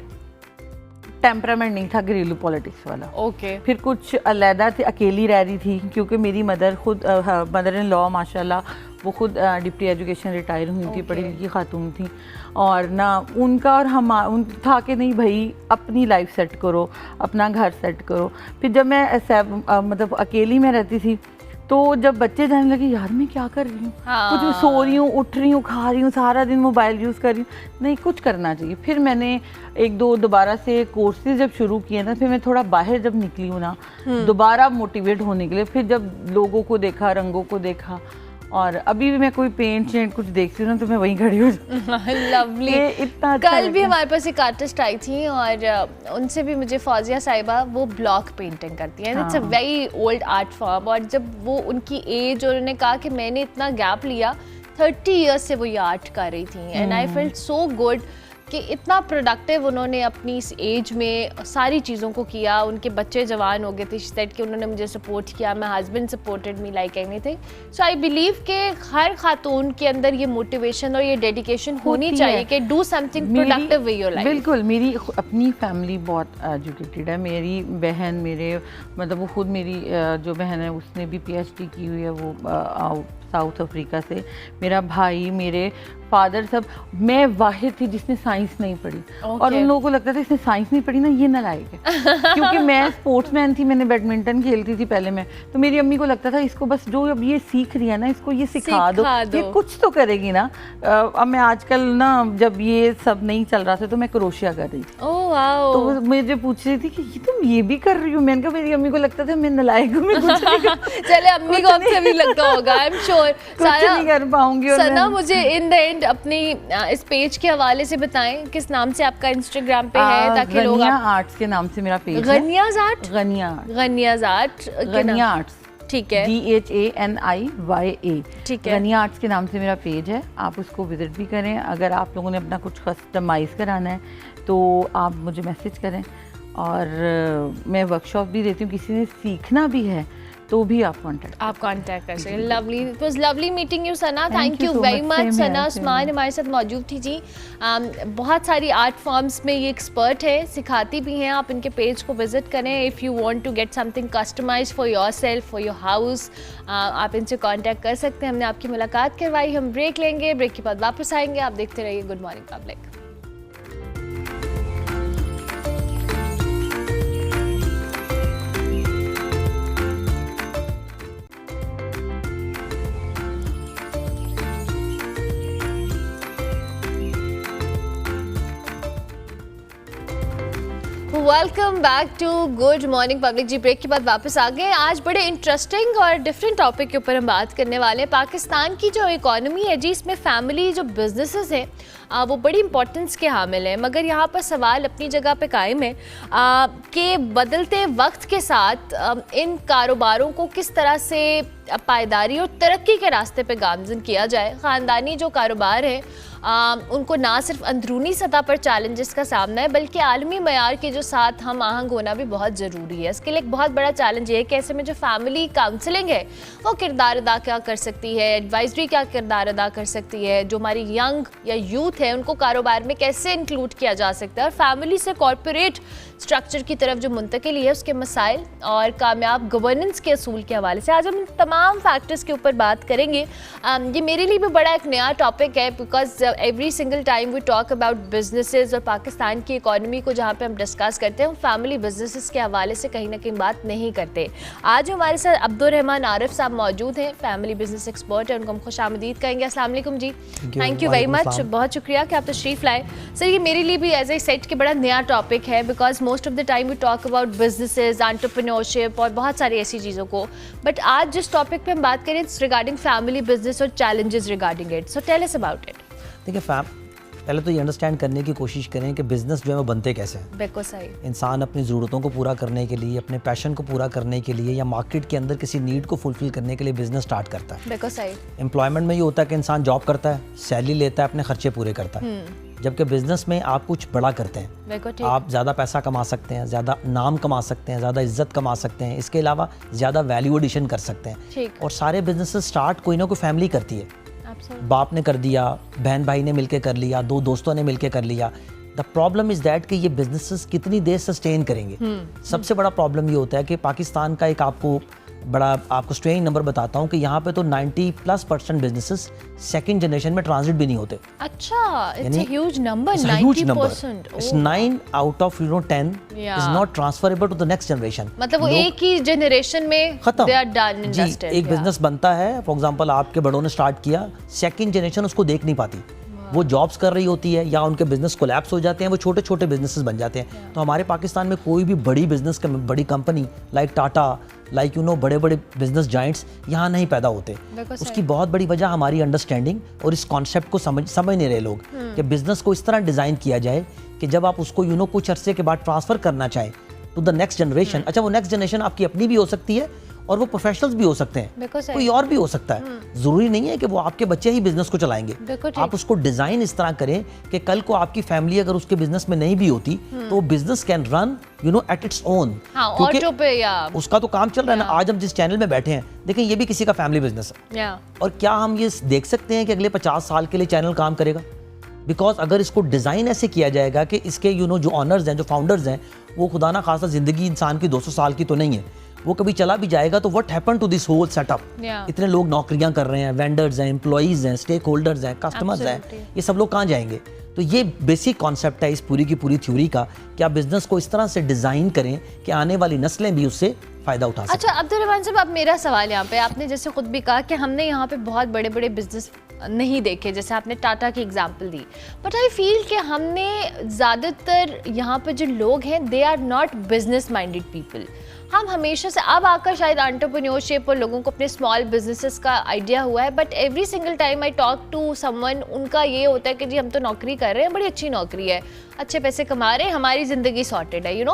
S7: टेम्परामेंट नहीं था घरेलू पॉलिटिक्स वाला।
S1: ओके।
S7: फिर कुछ अलहदा थी, अकेली रह रही थी, क्योंकि मेरी मदर इन लॉ माशाल्लाह वो खुद डिप्टी एजुकेशन रिटायर हुई थी, पढ़ी लिखी खातून थी, और ना उनका और उन था कि नहीं भाई अपनी लाइफ सेट करो, अपना घर सेट करो। फिर जब मैं मतलब अकेली में रहती थी, तो जब बच्चे जाने लगे, यार मैं क्या कर रही हूँ, कुछ भी सो रही हूँ, उठ रही हूँ, खा रही हूँ, सारा दिन मोबाइल यूज़ कर रही हूँ, नहीं कुछ करना चाहिए। फिर मैंने एक दो दोबारा से कोर्सेज जब शुरू किए ना, फिर मैं थोड़ा बाहर जब निकली हूँ ना दोबारा मोटिवेट होने के लिए, फिर जब लोगों को देखा, रंगों को देखा, और अभी भी मैं कोई पेंट शेंट कुछ देखती हूँ ना तो मैं वहीं खड़ी हो
S1: लवली।
S7: इतना अच्छा
S1: कल भी हमारे पास एक आर्टिस्ट आई थी और उनसे भी मुझे फौजिया साहिबा, वो ब्लॉक पेंटिंग करती हैं, it's a very old art form, और जब वो उनकी एज, और उन्होंने कहा कि मैंने इतना गैप लिया, 30 इयर्स से वो ये आर्ट कर रही थी, and I felt so good कि इतना प्रोडक्टिव उन्होंने अपनी इस एज में सारी चीज़ों को किया। उनके बच्चे जवान हो गए थे, सेट कि उन्होंने मुझे सपोर्ट किया, मैं husband supported me like anything. So I believe कि हर खातून के अंदर ये मोटिवेशन और ये डेडिकेशन होनी चाहिए कि do something productive with your life.
S7: बिल्कुल, मेरी अपनी फैमिली बहुत एजुकेटेड है। मेरी बहन, मेरे मतलब वो खुद मेरी जो बहन है उसने भी PhD की हुई है, वो साउथ अफ्रीका से। मेरा भाई, मेरे फादर, सब। मैं वाहिद थी जिसने साइंस नहीं पढ़ी, और उन लोगों को लगता था इसने साइंस नहीं पढ़ी ना, ये नालायक है क्योंकि मैं स्पोर्ट्समैन थी, मैंने बैडमिंटन खेलती थी पहले मैं, तो मेरी अम्मी को लगता था इसको बस जो अब ये सीख रही है ना, इसको ये सिखा दो, ये कुछ तो करेगी ना। अब मैं आजकल ना, जब ये सब नहीं चल रहा था तो मैं क्रोशिया कर रही थी, तो वो मुझे पूछ रही थी कि तुम ये भी कर रही हो। मैंने कहा मेरी अम्मी को लगता था मैं नालायक हूँ, मैं कुछ नहीं
S1: चले अम्मी को आपसे भी लगता होगा, आई एम श्योर
S7: कुछ नहीं कर पाऊंगी। और
S1: सना, मुझे इन द एंड अपनी इस पेज के हवाले से बताएं, किस नाम से आपका इंस्टाग्राम पे है, ताकि लोग
S7: गनिया आर्ट्स के नाम से मेरा पेज है।
S1: गनियाज आर्ट,
S7: गनियाज
S1: आर्ट,
S7: गनिया आर्ट्स,
S1: ठीक है,
S7: GHANIYA,
S1: ठीक है,
S7: गनिया आर्ट्स के नाम से मेरा पेज है। आप उसको विजिट भी करें। अगर आप लोगों ने अपना कुछ कस्टमाइज़ कराना है तो आप मुझे मैसेज करें, और मैं वर्कशॉप भी देती हूँ। किसी ने सीखना भी है तो भी आप कांटेक्ट कर सकते। Lovely, it was lovely meeting you Sana, thank you very much. Sana Usman हमारे साथ मौजूद थी जी। बहुत सारी आर्ट फॉर्म्स में ये एक्सपर्ट है, सिखाती भी हैं। आप इनके पेज को विजिट करें। If you want to get something customised for yourself, for your house, आप इनसे कांटेक्ट कर सकते हैं। हमने आपकी मुलाकात करवाई। हम ब्रेक लेंगे, ब्रेक के बाद वापस आएंगे। आप देखते रहिए good morning public. Welcome back to good morning public ji. Break के बाद वापस आ गए। आज बड़े इंटरेस्टिंग और डिफरेंट टॉपिक के ऊपर हम बात करने वाले हैं। पाकिस्तान की जो इकॉनमी है जी, इसमें फैमिली जो बिजनेसेस हैं वो बड़ी इंपॉर्टेंस के हामिल हैं, मगर यहाँ पर सवाल अपनी जगह पे कायम है कि बदलते वक्त के साथ इन कारोबारों को किस तरह से पायदारी और तरक्की के रास्ते पे गामज़न किया जाए। ख़ानदानी जो कारोबार है उनको ना सिर्फ अंदरूनी सतह पर चैलेंजेस का सामना है, बल्कि आलमी मयार के जो साथ हम आहंग होना भी बहुत ज़रूरी है। इसके लिए एक बहुत बड़ा चैलेंज ये है कि ऐसे में जो फैमिली काउंसलिंग है वो किरदार अदा क्या कर सकती है, एडवाइजरी क्या किरदार अदा कर सकती है, जो हमारी यंग या यूथ है उनको कारोबार में कैसे इंक्लूड किया जा सकता है, और फैमिली से कॉरपोरेट स्ट्रक्चर की तरफ जो मुंतकिली है उसके मसाइल और कामयाब गवर्नेंस के असूल के हवाले से आज हम तमाम फैक्टर्स के ऊपर बात करेंगे। ये मेरे लिए भी बड़ा एक नया टॉपिक है, because every single time we talk about businesses और पाकिस्तान की इकॉनमी को जहाँ पे हम डिस्कस करते हैं, हम फैमिली बिजनेसेस के हवाले से कहीं ना कहीं बात नहीं करते। आज हमारे साथ अब्दुल रहमान आरिफ साहब मौजूद हैं, फैमिली बिजनेस एक्सपर्ट है, उनको हम खुश आमदीद कहेंगे। अस्सलाम वालेकुम जी। थैंक यू वेरी मच, बहुत शुक्रिया कि आप तशरीफ लाए। सर, ये मेरे लिए भी एज ए सेट के बड़ा नया टॉपिक है, because most of the time we talk about businesses, entrepreneurship और बहुत सारी ऐसी चीज़ों को, बट आज जिस टॉपिक पे हम बात करें इट्स रिगार्डिंग फैमिली बिजनेस और challenges regarding it. So tell us about it.
S8: देखिए पहले तो ये अंडरस्टैंड करने की कोशिश करें कि बिज़नेस जो है वो बनते कैसे हैं।
S1: बिल्कुल सही।
S8: इंसान अपनी ज़रूरतों को पूरा करने के लिए, अपने पैशन को पूरा करने के लिए या मार्केट के अंदर किसी नीड को फुलफिल करने के लिए बिज़नेस स्टार्ट करता है।
S1: बिल्कुल सही।
S8: एम्प्लॉयमेंट में ये होता है कि इंसान जॉब करता है, सैलरी लेता है, अपने खर्चे पूरे करता है, जबकि बिज़नेस में आप कुछ बड़ा करते हैं। आप ज़्यादा पैसा कमा सकते हैं, ज़्यादा नाम कमा सकते हैं, ज़्यादा इज्जत कमा सकते हैं, इसके अलावा ज़्यादा वैल्यू एडिशन कर सकते हैं। और सारे बिजनेस स्टार्ट कोई ना कोई फैमिली करती है। बाप ने कर दिया, बहन भाई ने मिलकर कर लिया, दो दोस्तों ने मिलकर कर लिया, द प्रॉब्लम इज दैट कि ये बिजनेसेस कितनी देर सस्टेन करेंगे। सबसे बड़ा प्रॉब्लम ये होता है कि पाकिस्तान का एक आपको स्ट्रेंज नंबर बताता हूँ कि यहाँ पे तो 90+% बिजनेसेस सेकंड जनरेशन में ट्रांजिट भी नहीं होते।
S1: अच्छा, it's a huge number, 90%।
S8: It's 9 out of 10 is not transferable to the next generation।
S1: मतलब वो एक ही जनरेशन में
S8: खत्म,
S1: they are done, invested।
S8: एक बिजनेस बनता है, फॉर एग्जांपल आपके बड़ों ने स्टार्ट किया, सेकंड जनरेशन उसको देख नहीं पाती, वो जॉब्स कर रही होती है या उनके बिजनेस कोलैप्स हो जाते हैं, वो छोटे छोटे बिजनेसेस बन जाते हैं। तो हमारे पाकिस्तान में कोई भी बड़ी कंपनी लाइक टाटा, लाइक बड़े बड़े बिजनेस जाइंट्स यहाँ नहीं पैदा होते। उसकी बहुत बड़ी वजह हमारी अंडरस्टैंडिंग और इस कॉन्सेप्ट को समझ नहीं रहे लोग कि बिजनेस को इस तरह डिज़ाइन किया जाए कि जब आप उसको कुछ अरसे के बाद ट्रांसफ़र करना चाहें टू द नेक्स्ट जनरेशन, अच्छा वो नेक्स्ट जनरेशन आपकी अपनी भी हो सकती है और वो प्रोफेशनल्स भी हो सकते हैं, कोई और भी हो सकता है। जरूरी नहीं है कि वो आपके बच्चे ही बिजनेस को चलाएंगे। आप उसको डिजाइन इस तरह करें कि कल को आपकी फैमिली अगर उसके बिजनेस में नहीं भी होती तो business can run at its own, क्योंकि उसका तो काम चल रहा है ना। आज हम जिस चैनल में बैठे हैं, देखें ये भी किसी का फैमिली बिजनेस है, और क्या हम ये देख सकते हैं कि अगले 50 साल के लिए चैनल काम करेगा? बिकॉज अगर इसको डिज़ाइन ऐसे किया जाएगा कि इसके जो ऑनर्स हैं, जो फाउंडर्स हैं, वो खुदा ना खासा जिंदगी इंसान की 200 साल की तो नहीं है, वो कभी चला भी जाएगा, तो what happen to this whole setup? इतने लोग नौकरियां कर रहे हैं, वेंडर्स हैं, एम्प्लॉइज हैं, स्टेक होल्डर्स हैं, कस्टमर्स हैं, ये सब लोग कहाँ जाएंगे? तो ये बेसिक कॉन्सेप्ट है इस पूरी की पूरी थ्योरी का कि आप बिजनेस को इस तरह से डिजाइन करें कि आने वाली नस्लें भी उससे फायदा उठा सकें।
S1: अच्छा अब्दुर्रहमान साहब, अब मेरा सवाल यहाँ पे, आपने जैसे खुद भी कहा कि हमने यहाँ पे बहुत बड़े बड़े बिजनेस नहीं देखे, जैसे आपने टाटा की एग्जांपल दी, बट आई फील कि हमने ज़्यादातर यहाँ पे जो लोग हैं they are not business minded people. हम हमेशा से अब आकर शायद एंटरप्रेन्योरशिप और लोगों को अपने स्मॉल बिजनेसेस का आइडिया हुआ है, but every single time I talk to someone, उनका ये होता है कि जी हम तो नौकरी कर रहे हैं, बड़ी अच्छी नौकरी है, अच्छे पैसे कमा रहे हैं, हमारी ज़िंदगी सॉर्टेड है,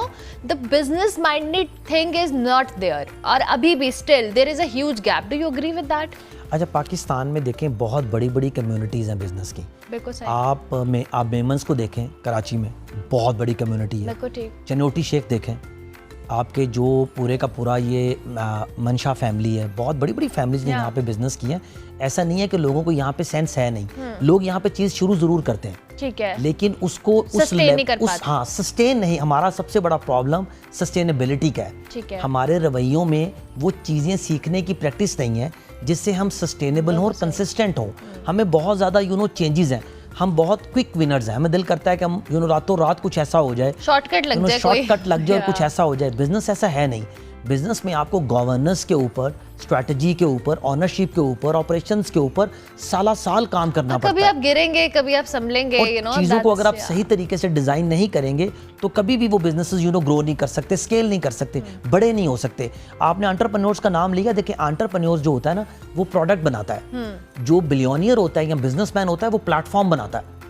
S1: the business minded thing is not there, और अभी भी still there is a huge gap. Do you agree with that?
S8: अच्छा, पाकिस्तान में देखें बहुत बड़ी बड़ी कम्युनिटीज़ हैं बिजनेस की। आप मेमन्स को देखें, कराची में बहुत बड़ी कम्युनिटी है। चनोटी शेख देखें, आपके जो पूरे का पूरा ये मंशा फैमिली है, बहुत बड़ी बड़ी फैमिलीज ने यहाँ पे बिजनेस किए हैं। ऐसा नहीं है कि लोगों को यहाँ पे सेंस है नहीं, लोग यहाँ पे चीज़ शुरू ज़रूर करते हैं, ठीक है, लेकिन उसको सस्टेन नहीं। हमारा सबसे बड़ा प्रॉब्लम सस्टेनेबिलिटी का है। हमारे रवैयों में वो चीज़ें सीखने की प्रैक्टिस नहीं है जिससे हम सस्टेनेबल हों और कंसिस्टेंट हों। हमें बहुत ज़्यादा चेंजेस हैं, हम बहुत क्विक विनर्स हैं, हमें दिल करता है कि हम रातों रात कुछ ऐसा हो जाए, शॉर्टकट लग जाए और कुछ ऐसा हो जाए। बिजनेस ऐसा है नहीं। बिजनेस में आपको गवर्नेंस के ऊपर, स्ट्रेटजी के ऊपर, ऑनरशिप के ऊपर, ऑपरेशंस के ऊपर साल काम करना पड़ता है।
S1: कभी आप गिरेंगे, कभी आप संभलेंगे,
S8: चीज़ों को अगर आप सही तरीके से डिज़ाइन नहीं करेंगे तो कभी भी वो बिजनेसेस ग्रो नहीं कर सकते, स्केल नहीं कर सकते, बड़े नहीं हो सकते। आपने एंटरप्रेन्योर्स का नाम लिया, देखिए एंटरप्रेन्योर्स जो होता है ना, वो प्रोडक्ट बनाता है। जो बिलियनियर होता है या बिजनेसमैन होता है, वो प्लेटफॉर्म बनाता है।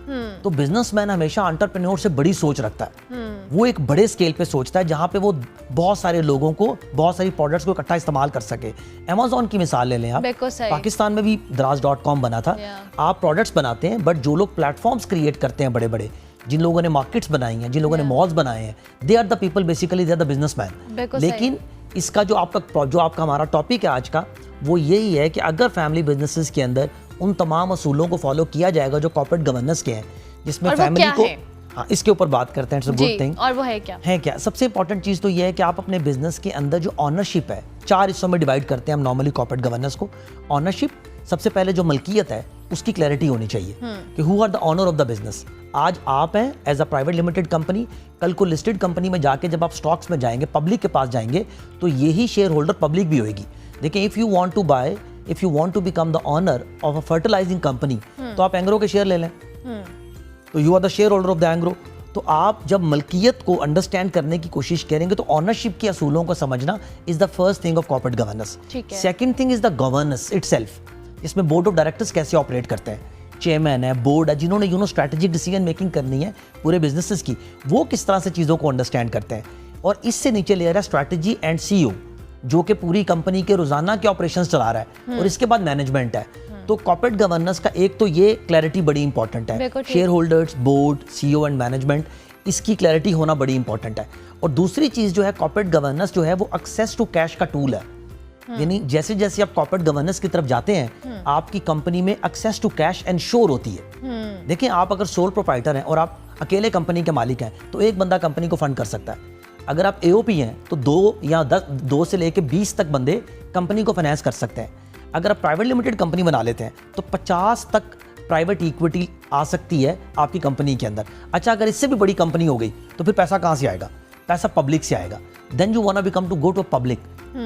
S8: तो बिजनेसमैन हमेशा एंटरप्रेन्योर से बड़ी सोच रखता है, वो एक बड़े स्केल पे सोचता है जहां पे वो बहुत सारे लोगों को, बहुत सारी प्रोडक्ट्स को इकट्ठा इस्तेमाल कर सके। अमेज़न की मिसाल ले लें आप, पाकिस्तान में भी दराज.com बना था। आप प्रोडक्ट्स बनाते हैं, बट जो लोग प्लेटफॉर्म्स क्रिएट करते हैं बड़े बड़े, जिन लोगों ने मार्केट्स बनाई हैं, जिन लोगों ने मॉल्स बनाए हैं, they are the people, basically they are the businessman. लेकिन इसका जो आपका हमारा टॉपिक है आज का, वो यही है कि अगर फैमिली बिजनेसेस के अंदर उन तमाम असूलों को फॉलो किया जाएगा जो कॉर्पोरेट गवर्नेंस के हैं, जिसमें फैमिली को, हाँ, इसके ऊपर बात करते हैं, इट्स अ गुड थिंग।
S1: और वो है क्या?
S8: सबसे इंपॉर्टेंट चीज़ तो ये है कि आप अपने बिजनेस के अंदर जो ऑनरशिप है, 4 हिस्सों में डिवाइड करते हैं हम नॉर्मली कॉर्पोरेट गवर्नेंस को। ऑनरशिप, सबसे पहले जो मलकियत है उसकी क्लैरिटी होनी चाहिए कि who are the owner of the business. आज आप हैं as a private limited company, कल को लिस्टेड कंपनी में जाके जब आप स्टॉक्स में जाएंगे, पब्लिक के पास जाएंगे, तो यही शेयर होल्डर पब्लिक भी होगी। देखिए, if you want to become the owner of a fertilising company, तो आप एंग्रो के शेयर ले लें, तो you are the share holder of the Engro. तो आप जब मलकियत को अंडरस्टैंड करने की कोशिश करेंगे तो ऑनरशिप के असूलों को समझना is the first thing of corporate governance. Second thing is the governance itself, इसमें बोर्ड ऑफ डायरेक्टर्स कैसे ऑपरेट करते हैं, चेयरमैन है, बोर्ड है, जिन्होंने स्ट्रैटेजिक डिसीजन मेकिंग करनी है पूरे बिजनेसेस की, वो किस तरह से चीज़ों को अंडरस्टैंड करते हैं। और इससे नीचे लेयर है स्ट्रैटेजी एंड CEO, जो कि पूरी कंपनी के रोजाना के ऑपरेशंस चला रहा है, और इसके बाद मैनेजमेंट है। तो कॉर्पोरेट गवर्नेंस का एक तो ये क्लैरिटी बड़ी इंपॉर्टेंट है, share holders, board, CEO and management, इसकी क्लैरिटी होना बड़ी इंपॉर्टेंट है। और दूसरी चीज़ जो है, कॉर्पोरेट गवर्नेंस जो है वो एक्सेस टू कैश का टूल है। यानी जैसे जैसे आप कॉर्पोरेट गवर्नेंस की तरफ जाते हैं आपकी कंपनी में एक्सेस टू कैश एंश्योर होती है। देखिए आप अगर सोल प्रोप्राइटर हैं और आप अकेले कंपनी के मालिक हैं तो एक बंदा कंपनी को फंड कर सकता है। अगर आप एओपी हैं तो 2 या 10, 2 से लेके 20 तक बंदे कंपनी को फाइनेंस कर सकते हैं। अगर आप प्राइवेट लिमिटेड कंपनी बना लेते हैं तो 50 तक प्राइवेट इक्विटी आ सकती है आपकी कंपनी के अंदर। अच्छा, अगर इससे भी बड़ी कंपनी हो गई तो फिर पैसा कहाँ से आएगा? पैसा पब्लिक से आएगा। Then you want to become to go to public,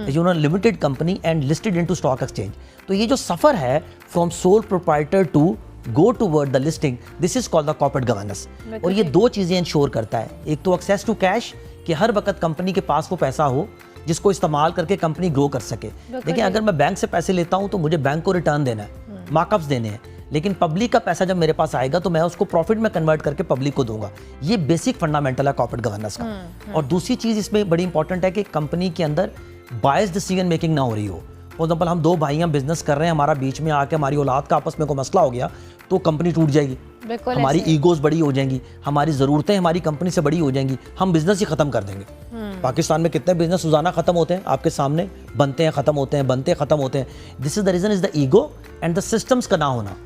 S8: you know, limited company and listed into stock exchange. तो ये जो सफर है from sole proprietor to go toward the listing, this is called the corporate governance. और ये 2 चीजें ensure करता है, एक तो एक्सेस टू कैश कि हर वक्त कंपनी के पास वो पैसा हो जिसको इस्तेमाल करके कंपनी ग्रो कर सके। देखिए अगर मैं बैंक से पैसे लेता हूं तो मुझे बैंक को रिटर्न देना है, मार्कअप्स देने हैं, लेकिन पब्लिक का पैसा जब मेरे पास आएगा तो मैं उसको प्रॉफिट में कन्वर्ट करके पब्लिक को दूंगा। ये बेसिक फंडामेंटल है कॉर्पोरेट गवर्नेंस का। और दूसरी चीज इसमें बड़ी इंपॉर्टेंट है कि कंपनी के अंदर बायस डिसीजन मेकिंग ना हो रही हो। फॉर एग्जाम्पल हम 2 भाइयां बिजनेस कर रहे हैं, हमारा बीच में आके हमारी औलाद का आपस में कोई मसला हो गया तो कंपनी टूट जाएगी, हमारी ईगोज बड़ी हो जाएंगी, हमारी ज़रूरतें हमारी कंपनी से बड़ी हो जाएंगी, हम बिजनेस ही ख़त्म कर देंगे। पाकिस्तान में कितने बिजनेस रोजाना ख़त्म होते हैं आपके सामने, बनते हैं ख़त्म होते हैं, बनते ख़त्म होते हैं। This is the reason, is the ego and the systems का ना होना।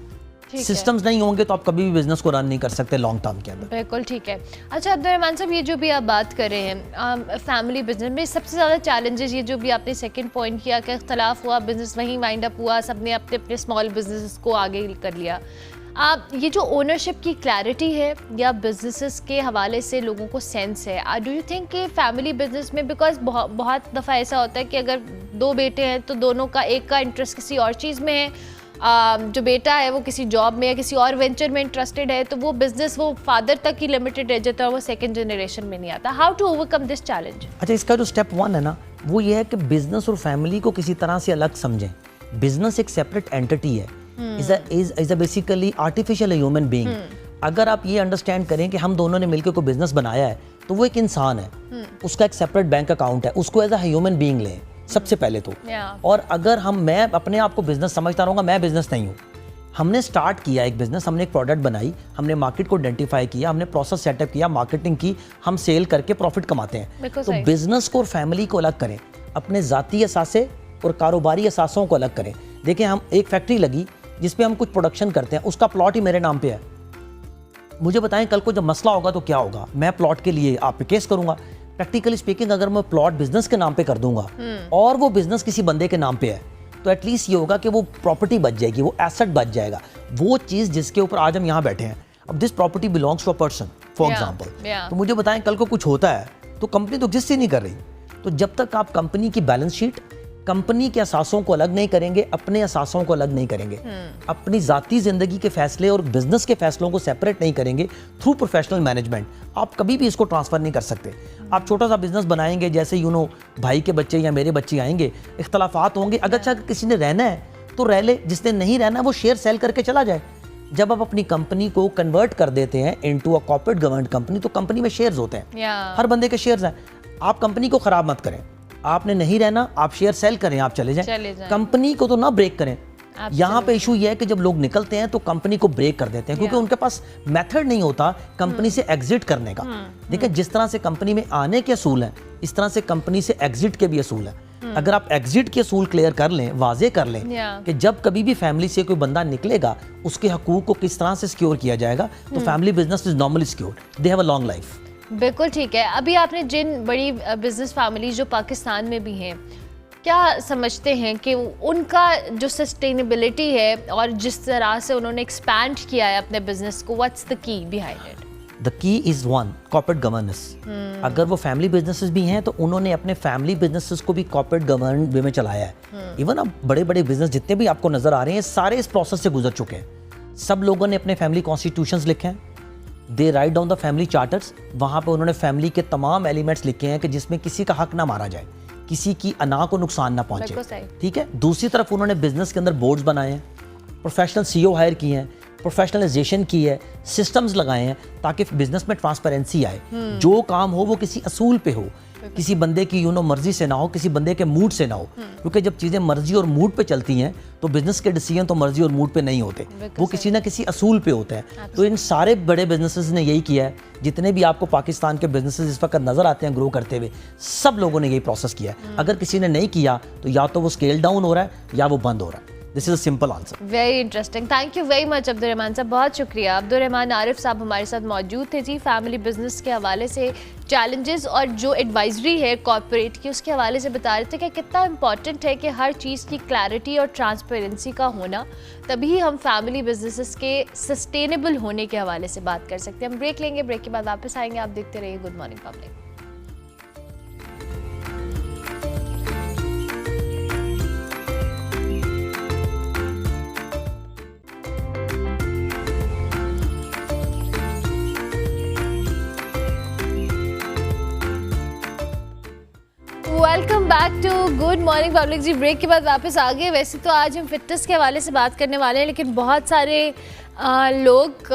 S8: सिस्टम्स नहीं होंगे तो आप कभी भी बिजनेस को रन नहीं कर सकते लॉन्ग टर्म के अंदर।
S1: बिल्कुल ठीक है। अच्छा अब्दुर्रहमान साहब, ये जो भी आप बात कर रहे हैं फैमिली बिजनेस में सबसे ज़्यादा चैलेंजेस, ये जो भी आपने सेकंड पॉइंट किया कि इख्तलाफ हुआ, बिजनेस वहीं वाइंड अप हुआ, सबने अपने अपने स्मॉल बिजनेस को आगे कर लिया। ये जो ओनरशिप की क्लैरिटी है या बिजनेसेस के हवाले से लोगों को सेंस है, डू यू थिंक कि फैमिली बिजनेस में, बिकॉज बहुत दफ़ा ऐसा होता है कि अगर 2 बेटे हैं तो दोनों का एक का इंटरेस्ट किसी और चीज़ में है, जो बेटा है वो किसी जॉब में या किसी और वेंचर में इंटरेस्टेड है, तो वो बिजनेस वो फादर तक ही लिमिटेड रह जाता है और वो सेकंड जनरेशन में नहीं आता। How to overcome this challenge?
S8: अच्छा, इसका जो स्टेप 1 है ना वो ये है कि बिजनेस और फैमिली को किसी तरह से अलग समझें। बिजनेस एक सेपरेट एंटिटी है, is a basically artificial human being. अगर आप ये अंडरस्टैंड करें कि हम दोनों ने मिलकर कोई बिजनेस बनाया है तो वो एक इंसान है, उसका एक सेपरेट बैंक अकाउंट है, उसको एज अ ह्यूमन बीइंग लें सबसे पहले तो। और अगर मैं अपने आप को बिजनेस समझता रहूँगा, मैं बिजनेस नहीं हूँ। हमने स्टार्ट किया एक बिजनेस, हमने एक प्रोडक्ट बनाई, हमने मार्केट को आइडेंटिफाई किया, हमने प्रोसेस सेटअप किया, मार्केटिंग की, हम सेल करके प्रॉफिट कमाते हैं। तो बिजनेस को और फैमिली को अलग करें, अपने ज़ाती असासे और कारोबारी असासों को अलग करें। देखिए हम एक फैक्ट्री लगी जिसपे हम कुछ प्रोडक्शन करते हैं, उसका प्लॉट ही मेरे नाम पे है। मुझे बताएं कल को जब मसला होगा तो क्या होगा? मैं प्लॉट के लिए आप पे केस करूंगा। प्रैक्टिकली स्पीकिंग अगर मैं प्लॉट बिजनेस के नाम पे कर दूंगा और वो बिजनेस किसी बंदे के नाम पे है तो एटलीस्ट ये होगा कि वो प्रॉपर्टी बच जाएगी, वो एसेट बच जाएगा, वो चीज़ जिसके ऊपर आज हम यहाँ बैठे हैं। अब this property belongs to a person for example. तो मुझे बताएं कल को कुछ होता है तो कंपनी तो एग्जिस्ट ही नहीं कर रही। तो जब तक आप कंपनी की बैलेंस शीट, कंपनी के असासों को अलग नहीं करेंगे, अपने असासों को अलग नहीं करेंगे, अपनी ज़ाती ज़िंदगी के फैसले और बिजनेस के फैसलों को सेपरेट नहीं करेंगे थ्रू प्रोफेशनल मैनेजमेंट, आप कभी भी इसको ट्रांसफ़र नहीं कर सकते। आप छोटा सा बिजनेस बनाएंगे, जैसे भाई के बच्चे या मेरे बच्चे आएंगे, इख्तलाफात होंगे, अगर किसी ने रहना है तो रह ले, जिसने नहीं रहना है वो शेयर सेल करके चला जाए। जब आप अपनी कंपनी को कन्वर्ट कर देते हैं into a corporate governed company तो कंपनी में शेयर्स होते हैं, हर बंदे के शेयर्स हैं। आप कंपनी को ख़राब मत करें, आपने नहीं रहना, आप शेयर सेल करें, आप चले जाएं। कंपनी को तो ना ब्रेक करें। यहाँ पे इशू ये है कि जब लोग निकलते हैं तो कंपनी को ब्रेक कर देते हैं क्योंकि उनके पास मेथड नहीं होता कंपनी से एग्जिट करने का। देखिए जिस तरह से कंपनी में आने के असूल हैं, इस तरह से कंपनी से एग्जिट के भी असूल हैं। अगर आप एग्जिट के असूल क्लियर कर लें, वाजे कर लें कि जब कभी भी फैमिली से कोई बंदा निकलेगा उसके हकूक को किस तरह से सिक्योर किया जाएगा, तो family business is normally secured, they have a long life.
S1: बिल्कुल ठीक है। अभी आपने जिन बड़ी बिजनेस फैमिलीज जो पाकिस्तान में भी हैं, क्या समझते हैं कि उनका जो सस्टेनेबिलिटी है और जिस तरह से उन्होंने एक्सपैंड किया है अपने बिजनेस को, what's the key behind it?
S8: The key is one, corporate governance. अगर वो फैमिली बिजनेसेस भी हैं तो उन्होंने अपने फैमिली बिजनेसेस को भी कॉर्पोरेट गवर्न वे में चलाया है। इवन अब बड़े बड़े बिजनेस जितने भी आपको नजर आ रहे हैं सारे इस प्रोसेस से गुजर चुके हैं। सब लोगों ने अपने फैमिली कॉन्स्टिट्यूशंस लिखे हैं, they write down the family charters, वहाँ पे उन्होंने फैमिली के तमाम एलिमेंट्स लिखे हैं कि जिसमें किसी का हक ना मारा जाए, किसी की अना को नुकसान ना पहुंचे। ठीक है। दूसरी तरफ उन्होंने बिजनेस के अंदर बोर्ड्स बनाए हैं, प्रोफेशनल सीईओ हायर किए हैं, प्रोफेशनलाइजेशन की है, सिस्टम्स लगाए हैं ताकि बिजनेस में ट्रांसपेरेंसी आए। जो काम हो वो किसी असूल पे हो, किसी बंदे की मर्जी से ना हो, किसी बंदे के मूड से ना हो, क्योंकि जब चीज़ें मर्जी और मूड पे चलती हैं तो बिजनेस के डिसीजन तो मर्जी और मूड पे नहीं होते, वो किसी ना किसी असूल पे होते हैं। तो इन सारे बड़े बिजनेसेस ने यही किया है, जितने भी आपको पाकिस्तान के बिजनेसेस इस वक्त नज़र आते हैं ग्रो करते हुए, सब लोगों ने यही प्रोसेस किया है। अगर किसी ने नहीं किया तो या तो वो स्केल डाउन हो रहा है या वो बंद हो रहा है। This is a simple answer.
S1: Very interesting, thank you very much Abdurrahman साहब, बहुत शुक्रिया। अब्दुर्रहमान आरिफ साहब हमारे साथ मौजूद थे जी, फैमिली बिजनेस के हवाले से चैलेंजेस और जो एडवाइजरी है कॉर्पोरेट की उसके हवाले से बता रहे थे कि कितना इंपॉर्टेंट है कि हर चीज़ की क्लैरिटी और ट्रांसपेरेंसी का होना, तभी हम फैमिली बिजनेसेस के सस्टेनेबल होने के हवाले से बात कर सकते हैं। हम ब्रेक लेंगे, ब्रेक के बाद वापस आएंगे। आप देखते रहिए good morning public. Welcome back to good morning public ji. Break के बाद वापस आ गए। वैसे तो आज हम फिटनेस के हवाले से बात करने वाले हैं, लेकिन बहुत सारे लोग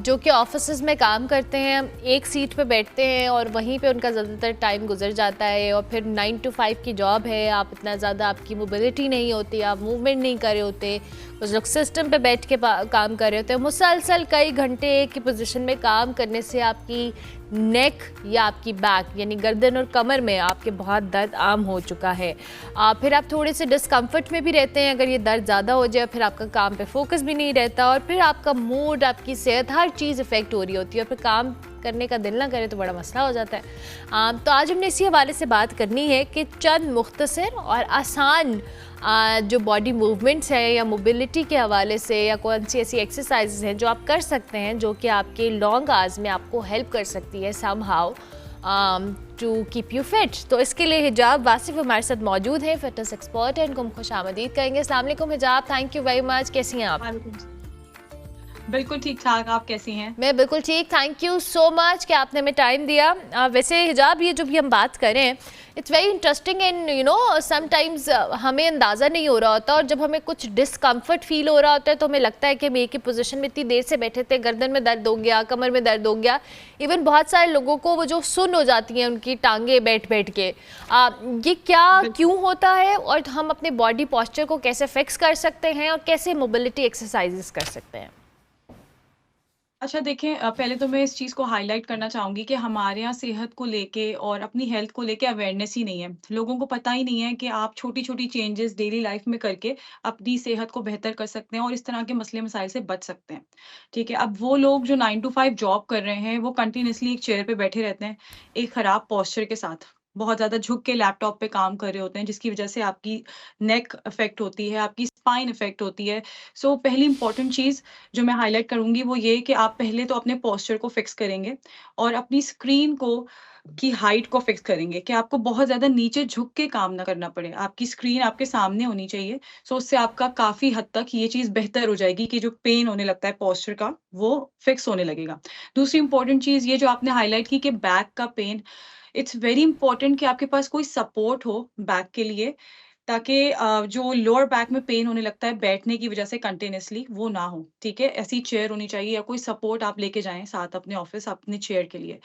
S1: जो कि ऑफिसेज में काम करते हैं एक सीट पे बैठते हैं और वहीं पे उनका ज़्यादातर टाइम गुजर जाता है, और फिर 9 to 5 की जॉब है, आप इतना ज़्यादा आपकी मोबिलिटी नहीं होती, आप मूवमेंट नहीं कर रहे होते, कुछ लोग सिस्टम पे बैठ के काम कर रहे होते हैं। मुसलसल कई घंटे एक ही पोजीशन में काम करने से आपकी नेक या आपकी बैक यानी गर्दन और कमर में आपके बहुत दर्द आम हो चुका है। फिर आप थोड़े से डिस्कम्फर्ट में भी रहते हैं अगर ये दर्द ज़्यादा हो जाए, फिर आपका काम पे फोकस भी नहीं रहता, और फिर आपका मूड, आपकी सेहत, हर चीज़ इफ़ेक्ट हो रही होती है, और फिर काम करने का दिल ना करे तो बड़ा मसला हो जाता है। तो आज हमने इसी हवाले से बात करनी है कि चंद मुख्तसर और आसान जो बॉडी मूवमेंट्स हैं या मोबिलिटी के हवाले से, या कौन सी ऐसी एक्सरसाइजेज हैं जो आप कर सकते हैं जो कि आपके लॉन्ग आवर्स में आपको हेल्प कर सकती है somehow to keep you fit. तो इसके लिए हिजाब वासिफ हमारे साथ मौजूद है, फिटनेस एक्सपर्ट है, इनको हम खुश आमदीद कहेंगे। अस्सलाम वालेकुम हिजाब, थैंक यू वेरी मच। कैसी हैं आप?
S9: बिल्कुल ठीक ठाक, आप कैसी हैं?
S1: मैं बिल्कुल ठीक, थैंक यू सो मच कि आपने हमें टाइम दिया। वैसे हिजाब ये जो भी हम बात करें, it's very interesting and you know sometimes हमें अंदाज़ा नहीं हो रहा होता, और जब हमें कुछ डिस्कम्फर्ट फील हो रहा होता है तो हमें लगता है कि हम एक ही पोजीशन में इतनी देर से बैठे थे, गर्दन में दर्द हो गया, कमर में दर्द हो गया। इवन बहुत सारे लोगों को वो जो सुन्न हो जाती हैं उनकी टांगे बैठ बैठ के, ये क्या क्यों होता है, और हम अपने बॉडी पॉस्चर को कैसे फिक्स कर सकते हैं, और कैसे मोबिलिटी एक्सरसाइजेस कर सकते हैं?
S9: अच्छा देखें, पहले तो मैं इस चीज़ को हाईलाइट करना चाहूँगी कि हमारे यहाँ सेहत को लेके और अपनी हेल्थ को लेके अवेयरनेस ही नहीं है। लोगों को पता ही नहीं है कि आप छोटी-छोटी चेंजेस डेली लाइफ में करके अपनी सेहत को बेहतर कर सकते हैं और इस तरह के मसले मसाइल से बच सकते हैं। ठीक है, अब वो लोग जो 9 to 5 जॉब कर रहे हैं, वो कंटिन्यूअसली एक चेयर पे बैठे रहते हैं, एक ख़राब पोस्चर के साथ। बहुत ज़्यादा झुक के लैपटॉप पे काम कर रहे होते हैं, जिसकी वजह से आपकी नेक इफ़ेक्ट होती है, आपकी स्पाइन इफ़ेक्ट होती है। सो पहली इंपॉर्टेंट चीज़ जो मैं हाईलाइट करूँगी वो ये कि आप पहले तो अपने पोस्चर को फिक्स करेंगे और अपनी स्क्रीन को की हाइट को फिक्स करेंगे कि आपको बहुत ज़्यादा नीचे झुक के काम ना करना पड़े। आपकी स्क्रीन आपके सामने होनी चाहिए। सो उससे आपका काफ़ी हद तक ये चीज़ बेहतर हो जाएगी कि जो पेन होने लगता है पोस्चर का, वो फिक्स होने लगेगा। दूसरी इंपॉर्टेंट चीज़ ये जो आपने हाईलाइट की कि बैक का पेन, इट्स वेरी इंपॉर्टेंट कि आपके पास कोई सपोर्ट हो बैक के लिए, ताकि जो लोअर बैक में पेन होने लगता है बैठने की वजह से कंटिन्यूअसली, वो ना हो। ठीक है, ऐसी चेयर होनी चाहिए या कोई सपोर्ट आप लेके जाएं साथ अपने ऑफिस अपने चेयर के लिए।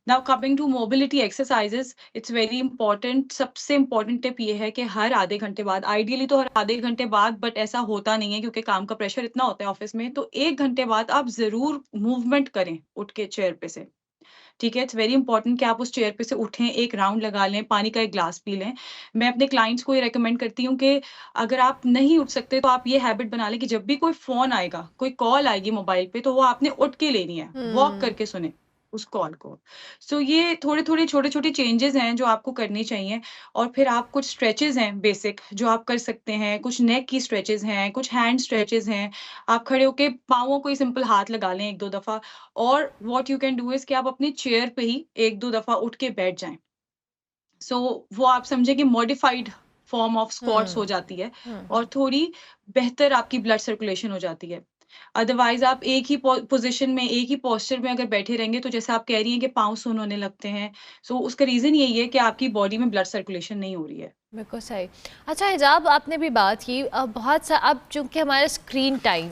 S9: Now coming to mobility exercises, it's very important. सबसे इंपॉर्टेंट टिप ये है कि हर आधे घंटे बाद, आइडियली तो हर आधे घंटे बाद, बट ऐसा होता नहीं है क्योंकि काम का प्रेशर इतना होता है ऑफिस में, तो 1 घंटे बाद आप ज़रूर मूवमेंट करें उठ के चेयर पे से। ठीक है, इट्स वेरी इंपॉर्टेंट कि आप उस चेयर पे से उठें, एक राउंड लगा लें, पानी का एक ग्लास पी लें। मैं अपने क्लाइंट्स को ये रेकमेंड करती हूँ कि अगर आप नहीं उठ सकते तो आप ये हैबिट बना लें कि जब भी कोई फ़ोन आएगा, कोई कॉल आएगी मोबाइल पे, तो वो आपने उठ के लेनी है, वॉक करके सुनें उस कॉल को। सो ये थोड़े-थोड़े, छोटे-छोटे चेंजेस हैं जो आपको करने चाहिए, और फिर आप कुछ स्ट्रेचेज़ हैं बेसिक जो आप कर सकते हैं, कुछ नेक की स्ट्रेचेज़ हैं, कुछ हैंड स्ट्रेचेज़ हैं। आप खड़े होके पाँवों को ही सिंपल हाथ लगा लें 1-2 दफ़ा, और what you can do is कि आप अपनी चेयर पे ही 1-2 दफ़ा उठ के बैठ जाएँ। सो वो आप समझे कि मॉडिफाइड फॉर्म ऑफ स्क्वाट्स हो जाती है, और थोड़ी बेहतर आपकी ब्लड सर्कुलेशन हो जाती है। अदरवाइज आप एक ही पोजीशन में, एक ही पोस्चर में अगर बैठे रहेंगे, तो जैसे आप कह रही हैं कि पाँव सुन्न होने लगते हैं, सो उसका रीज़न यही है कि आपकी बॉडी में ब्लड सर्कुलेशन नहीं हो रही है।
S1: बिल्कुल सही। अच्छा हिजाब, आपने भी बात की बहुत सा, अब चूँकि हमारा स्क्रीन टाइम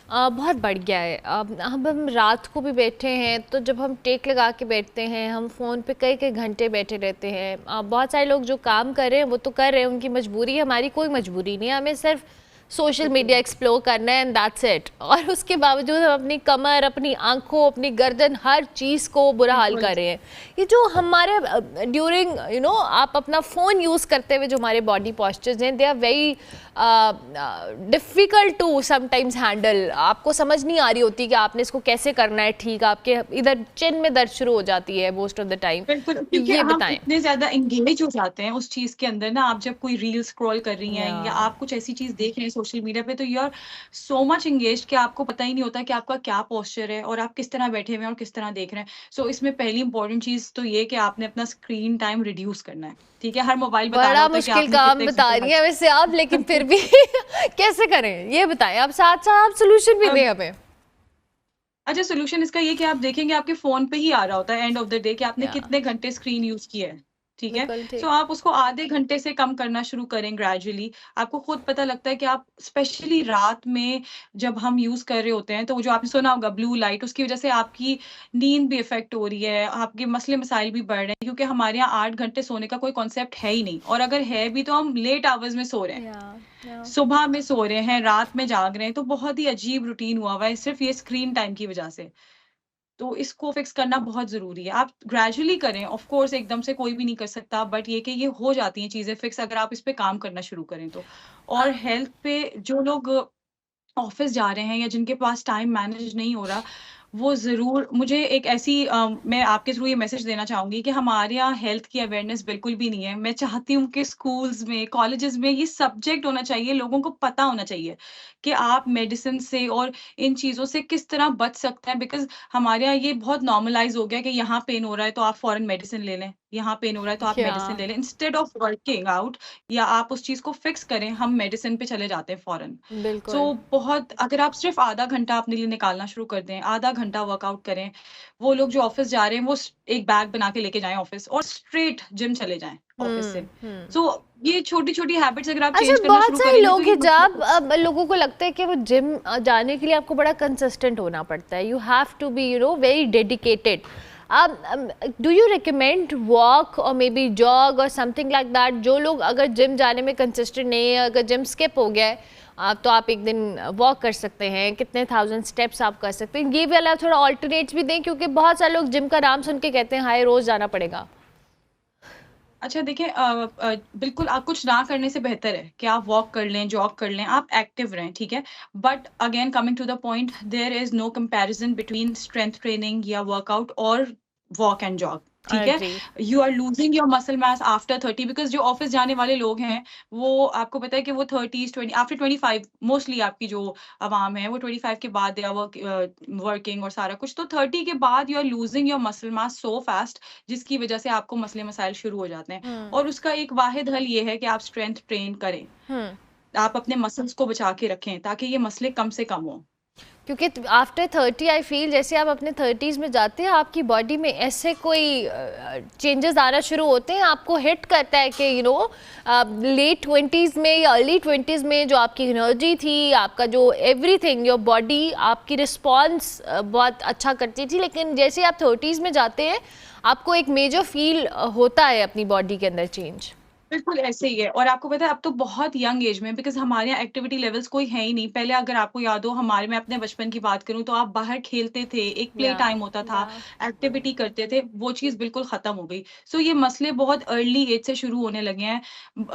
S1: बहुत बढ़ गया है। अब हम रात को भी बैठे हैं तो जब हम टेक लगा के बैठते हैं हम फ़ोन पे कई कई घंटे बैठे रहते हैं। बहुत सारे लोग जो काम कर रहे हैं वो तो कर रहे हैं, उनकी मजबूरी है, हमारी कोई मजबूरी नहीं है, हमें सिर्फ सोशल मीडिया एक्सप्लोर करना है एंड दैट्स इट। और उसके बावजूद हम अपनी कमर, अपनी आंखों, अपनी गर्दन, हर चीज़ को बुरा हाल कर रहे हैं। ये जो हमारे ड्यूरिंग आप अपना फ़ोन यूज़ करते हुए जो हमारे बॉडी पॉस्चर्स हैं, they are very difficult to sometimes handle. आपको समझ नहीं आ रही होती कि आपने इसको कैसे करना है ठीक। आपके इधर चिन में दर्द शुरू हो जाती है मोस्ट ऑफ द टाइम।
S9: ये बताएं, इतने ज़्यादा इंगेज हो जाते हैं उस चीज़ के अंदर ना, आप जब कोई रील स्क्रॉल कर रही हैं या आप कुछ ऐसी चीज़ देख रहे हैं सोशल मीडिया पे, तो you are so much engaged कि आपको पता ही नहीं होता कि आपका क्या पोस्चर है और आप किस तरह बैठे हुए हैं और किस तरह देख रहे हैं। सो इसमें पहली इंपॉर्टेंट चीज़ तो ये कि आपने अपना स्क्रीन टाइम रिड्यूस करना है, ठीक है। हर मोबाइल
S1: बड़ा मुश्किल काम बता रही है वैसे आप, लेकिन फिर भी कैसे करें ये बताएं आप, साथ साथ आप सोल्यूशन भी दें हमें।
S9: अच्छा, सोल्यूशन इसका ये कि आप देखेंगे आपके फोन पे ही आ रहा होता है एंड ऑफ द डे कि आपने कितने घंटे स्क्रीन यूज किया है, ठीक है। तो आप उसको आधे घंटे से कम करना शुरू करें ग्रेजुअली। आपको खुद पता लगता है कि आप स्पेशली रात में जब हम यूज कर रहे होते हैं तो जो आपने सुना होगा ब्लू लाइट, उसकी वजह से आपकी नींद भी इफेक्ट हो रही है, आपके मसले मसाइल भी बढ़ रहे हैं, क्योंकि हमारे यहाँ 8 घंटे सोने का कोई कॉन्सेप्ट है ही नहीं। और अगर है भी तो हम लेट आवर्स में सो रहे हैं, सुबह में सो रहे हैं, रात में जाग रहे हैं। तो बहुत ही अजीब रूटीन हुआ हुआ है सिर्फ ये स्क्रीन टाइम की वजह से। तो इसको फिक्स करना बहुत ज़रूरी है। आप ग्रेजुअली करें, ऑफ कोर्स एकदम से कोई भी नहीं कर सकता, बट ये कि ये हो जाती हैं चीज़ें फिक्स अगर आप इस पे काम करना शुरू करें तो। और हेल्थ पे जो लोग ऑफिस जा रहे हैं या जिनके पास टाइम मैनेज नहीं हो रहा, वो ज़रूर मुझे एक ऐसी मैं आपके थ्रू ये मैसेज देना चाहूँगी कि हमारे यहाँ हेल्थ की अवेयरनेस बिल्कुल भी नहीं है। मैं चाहती हूँ कि स्कूल्स में, कॉलेजेस में ये सब्जेक्ट होना चाहिए, लोगों को पता होना चाहिए कि आप मेडिसिन से और इन चीज़ों से किस तरह बच सकते हैं। बिकॉज़ हमारे यहाँ ये बहुत नॉर्मलाइज़ हो गया कि यहाँ पेन हो रहा है तो आप फ़ौरन मेडिसिन ले लें, यहाँ पेन हो रहा है तो आप मेडिसिन ले लें। इंस्टेड ऑफ वर्किंग आउट या आप उस चीज़ को फिक्स करें, हम मेडिसिन पे चले जाते हैं फ़ौरन। तो बहुत अगर आप सिर्फ आधा घंटा अपने लिए निकालना शुरू कर दें, आधा घंटा वर्कआउट करें। वो लोग जो ऑफिस जा रहे हैं वो एक बैग बना के लेके जाएं ऑफिस और स्ट्रेट जिम चले जाएं ऑफिस से। सो ये छोटी छोटी हैबिट्स अगर आप चेंज करना शुरू करेंगे।
S1: बहुत सारे लोग हैं जब लोगों को लगता है कि वो जिम जाने के लिए आपको बड़ा कंसिस्टेंट होना पड़ता है, you have to be very dedicated. Do you recommend walk और मे बी जॉग और समथिंग लाइक दैट? जो लोग अगर जिम जाने में कंसिस्टेंट नहीं है, अगर जिम स्किप हो गया है तो आप एक दिन वॉक कर सकते हैं, कितने 1000 स्टेप्स आप कर सकते हैं। ये वाला थोड़ा ऑल्टरनेट्स भी दें, क्योंकि बहुत सारे लोग जिम का नाम सुन के कहते हैं हाय रोज़ जाना पड़ेगा।
S9: अच्छा देखिए, बिल्कुल आप कुछ ना करने से बेहतर है कि आप वॉक कर लें, जॉग कर लें, आप एक्टिव रहें, ठीक है। But again coming to the point, there is no comparison between strength training या वर्कआउट और वॉक एंड जॉग, ठीक है। You are losing your muscle mass after 30, because जो ऑफिस जाने वाले लोग हैं वो आपको पता है कि वो 30s 20 आफ्टर 25 मोस्टली आपकी जो आवाम है वो 25 के बाद वर्किंग और सारा कुछ। तो 30 के बाद you are losing your muscle mass so fast, जिसकी वजह से आपको मसले मसाइल शुरू हो जाते हैं। और उसका एक वाहिद हल ये है कि आप स्ट्रेंथ ट्रेन करें, आप अपने मसल्स को बचा के रखें ताकि ये मसले कम से कम हों।
S1: क्योंकि आफ्टर 30 आई फील जैसे आप अपने 30s में जाते हैं आपकी बॉडी में ऐसे कोई चेंजेस आना शुरू होते हैं, आपको हिट करता है कि लेट 20s में या अर्ली 20s में जो आपकी एनर्जी थी, आपका जो एवरीथिंग, योर बॉडी, आपकी रिस्पॉन्स बहुत अच्छा करती थी। लेकिन जैसे आप 30s में जाते हैं आपको एक मेजर फील होता है अपनी बॉडी के अंदर चेंज।
S9: बिल्कुल ऐसे ही है। और आपको पता है अब तो बहुत यंग एज में, बिकॉज हमारे यहाँ एक्टिविटी लेवल्स कोई है ही नहीं। पहले अगर आपको याद हो, हमारे मैं अपने बचपन की बात करूं तो आप बाहर खेलते थे, एक प्ले टाइम होता था, एक्टिविटी करते थे, वो चीज़ बिल्कुल ख़त्म हो गई। सो ये मसले बहुत अर्ली एज से शुरू होने लगे हैं।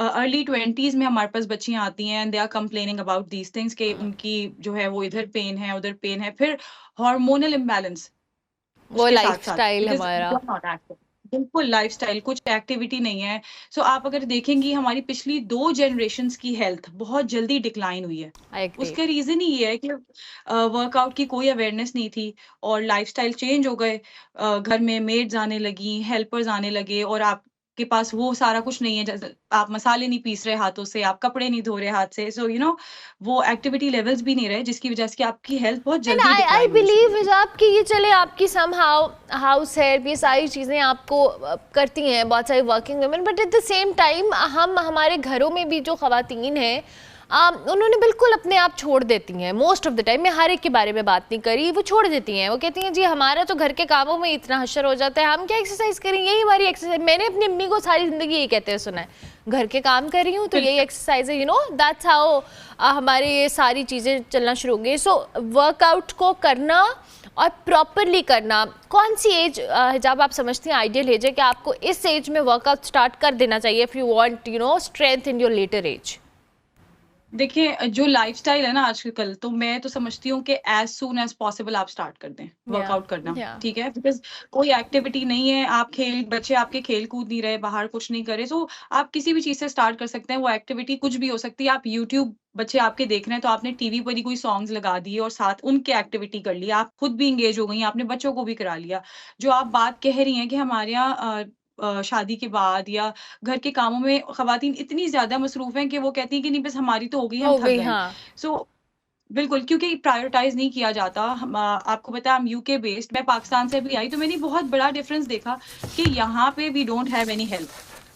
S9: अर्ली 20s में हमारे पास बच्चियाँ आती हैं and they are complaining about these things कि उनकी जो है वो इधर पेन है, उधर पेन है। फिर हार्मोनल इम्बैलेंस,
S1: वो लाइफस्टाइल हमारा,
S9: बिल्कुल लाइफस्टाइल, कुछ एक्टिविटी नहीं है। सो आप अगर देखेंगी हमारी पिछली 2 जनरेशन्स की हेल्थ बहुत जल्दी डिक्लाइन हुई है। उसका रीजन ही ये है कि वर्कआउट की कोई अवेयरनेस नहीं थी और लाइफस्टाइल चेंज हो गए। घर में मेड्स आने लगी, हेल्पर्स आने लगे और आपके पास वो सारा कुछ नहीं है। आप मसाले नहीं पीस रहे हाथों से, आप कपड़े नहीं धो रहे हाथ से। सो वो एक्टिविटी लेवल्स भी नहीं रहे, जिसकी वजह से आपकी हेल्थ बहुत जल्दी
S1: आई बिलीव हिजाब की ये चले आपकी समहाउ हाउस हेल्प, ये सारी चीज़ें आपको करती हैं बहुत सारी working women, but at the same time हम हमारे घरों में भी जो ख़वातीन हैं उन्होंने बिल्कुल अपने आप छोड़ देती हैं मोस्ट ऑफ द टाइम। मैं हर एक के बारे में बात नहीं करी, वो छोड़ देती हैं। वो कहती हैं जी हमारा तो घर के कामों में इतना हशर हो जाता है, हम क्या एक्सरसाइज करें, यही हमारी एक्सरसाइज। मैंने अपनी अम्मी को सारी ज़िंदगी यही कहते हुए सुना है, घर के काम कर रही हूँ तो यही एक्सरसाइज है, यू नो दैट्स हाउ हमारे ये सारी चीज़ें चलना शुरू हो गई। सो वर्कआउट को करना और प्रॉपरली करना, कौन सी एज जब आप समझती हैं आइडियल एज है कि आपको इस एज में वर्कआउट स्टार्ट कर देना चाहिए if you want you know strength in your later age?
S9: देखिए जो लाइफस्टाइल है ना आजकल, तो मैं तो समझती हूँ कि एज सून एज पॉसिबल आप स्टार्ट कर दें वर्कआउट करना, ठीक है, बिकॉज कोई एक्टिविटी नहीं है, आप बच्चे आपके खेल कूद नहीं रहे, बाहर कुछ नहीं करे, तो आप किसी भी चीज से स्टार्ट कर सकते हैं। वो एक्टिविटी कुछ भी हो सकती है। आप यूट्यूब बच्चे आपके देख रहे हैं तो आपने टीवी पर ही कोई सॉन्ग्स लगा दिए और साथ उनके एक्टिविटी कर ली, आप खुद भी इंगेज हो गई, आपने बच्चों को भी करा लिया। जो आप बात कह रही हैं कि हमारे यहाँ शादी के बाद या घर के कामों में खवातीन इतनी ज्यादा मसरूफ हैं कि वो कहती हैं कि नहीं बस हमारी तो हो गई, हम थक गए। सो बिल्कुल, क्योंकि प्रायोरिटाइज नहीं किया जाता। आपको पता है हम यूके बेस्ड, मैं पाकिस्तान से भी आई तो मैंने बहुत बड़ा डिफरेंस देखा कि यहाँ पे we don't have any help,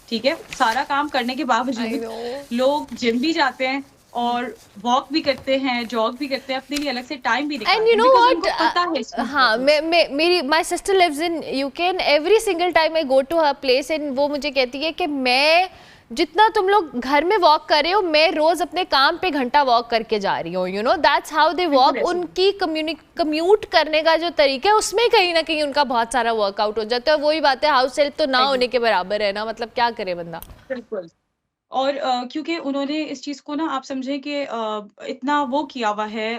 S9: ठीक है। सारा काम करने के बावजूद लोग जिम भी जाते हैं और वॉक भी करते हैं, जॉग भी करते हैं, अपने लिए अलग से टाइम भी निकालते हैं।
S1: And you know what? हाँ, मेरी my sister lives in UK and every single time I go to her place and वो मुझे कहती है कि मैं जितना तुम लोग घर में वॉक कर रहे हो, मैं रोज अपने काम पे घंटा वॉक करके जा रही हूँ। You know that's how they walk. उनकी कम्यूट करने का जो तरीका है उसमें कहीं ना कहीं उनका बहुत सारा वर्कआउट हो जाता है। वही बात है, हाउस हेल्प तो ना होने के बराबर है ना, मतलब क्या करे बंदा।
S9: बिल्कुल। और क्योंकि उन्होंने इस चीज़ को ना आप समझें कि इतना वो किया हुआ है,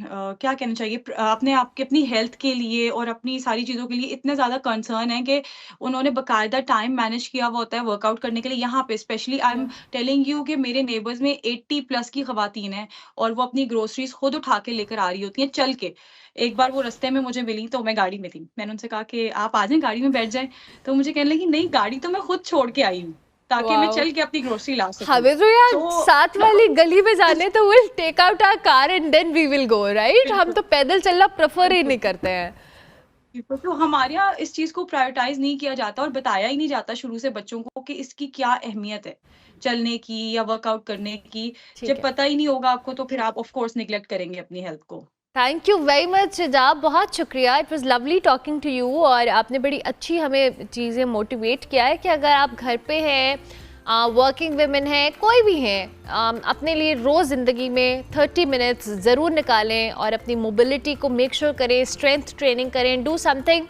S9: क्या कहना चाहिए, अपने आप के अपनी हेल्थ के लिए और अपनी सारी चीज़ों के लिए इतना ज़्यादा कंसर्न है कि उन्होंने बाकायदा टाइम मैनेज किया हुआ होता है वर्कआउट करने के लिए। यहाँ पे specially I am telling you कि मेरे नेबर्स में 80+ की खवातीन हैं और वो अपनी ग्रोसरीज खुद उठा के लेकर आ रही होती हैं चल के। एक बार वो रास्ते में मुझे मिली तो मैं गाड़ी में थी, मैंने उनसे कहा कि आप आ जाएं गाड़ी में बैठ जाएं, तो मुझे कहने लगी नहीं गाड़ी तो मैं खुद छोड़ के आई हूँ ताकि मैं चल के अपनी ग्रोसरी ला सकूं।
S1: हमें तो यार साथ वाली गली में जाने तो will take out our car and then we will go, right. हम तो पैदल चलना प्रेफर ही नहीं करते हैं।
S9: तो हमारे यहाँ इस चीज को प्रायोरिटाइज नहीं किया जाता और बताया ही नहीं जाता शुरू से बच्चों को कि इसकी क्या अहमियत है चलने की या वर्कआउट करने की। जब पता ही नहीं होगा आपको तो फिर आप ऑफ कोर्स निगलेक्ट करेंगे अपनी हेल्थ को।
S1: Thank you very much Hijab, बहुत शुक्रिया। It was lovely talking to you और आपने बड़ी अच्छी हमें चीज़ें मोटिवेट किया है कि अगर आप घर पे हैं, वर्किंग वुमेन है, कोई भी हैं, अपने लिए रोज़ ज़िंदगी में 30 मिनट्स ज़रूर निकालें और अपनी मोबिलिटी को मेक श्योर करें, स्ट्रेंथ ट्रेनिंग करें, डू समथिंग।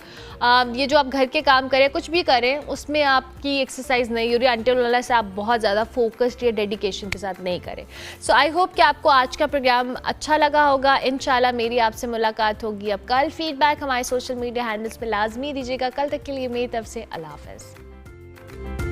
S1: ये जो आप घर के काम करें, कुछ भी करें, उसमें आपकी एक्सरसाइज नहीं हो रही अंटिल वाला से आप बहुत ज़्यादा फोकस्ड या डेडिकेशन के साथ नहीं करें। सो आई होप कि आपको आज का प्रोग्राम अच्छा लगा होगा। इंशाल्लाह मेरी आपसे मुलाकात होगी अब कल। फीडबैक हमारे सोशल मीडिया हैंडल्स पर लाजमी दीजिएगा। कल तक के लिए मेरी तरफ से अल्लाह हाफ़िज़।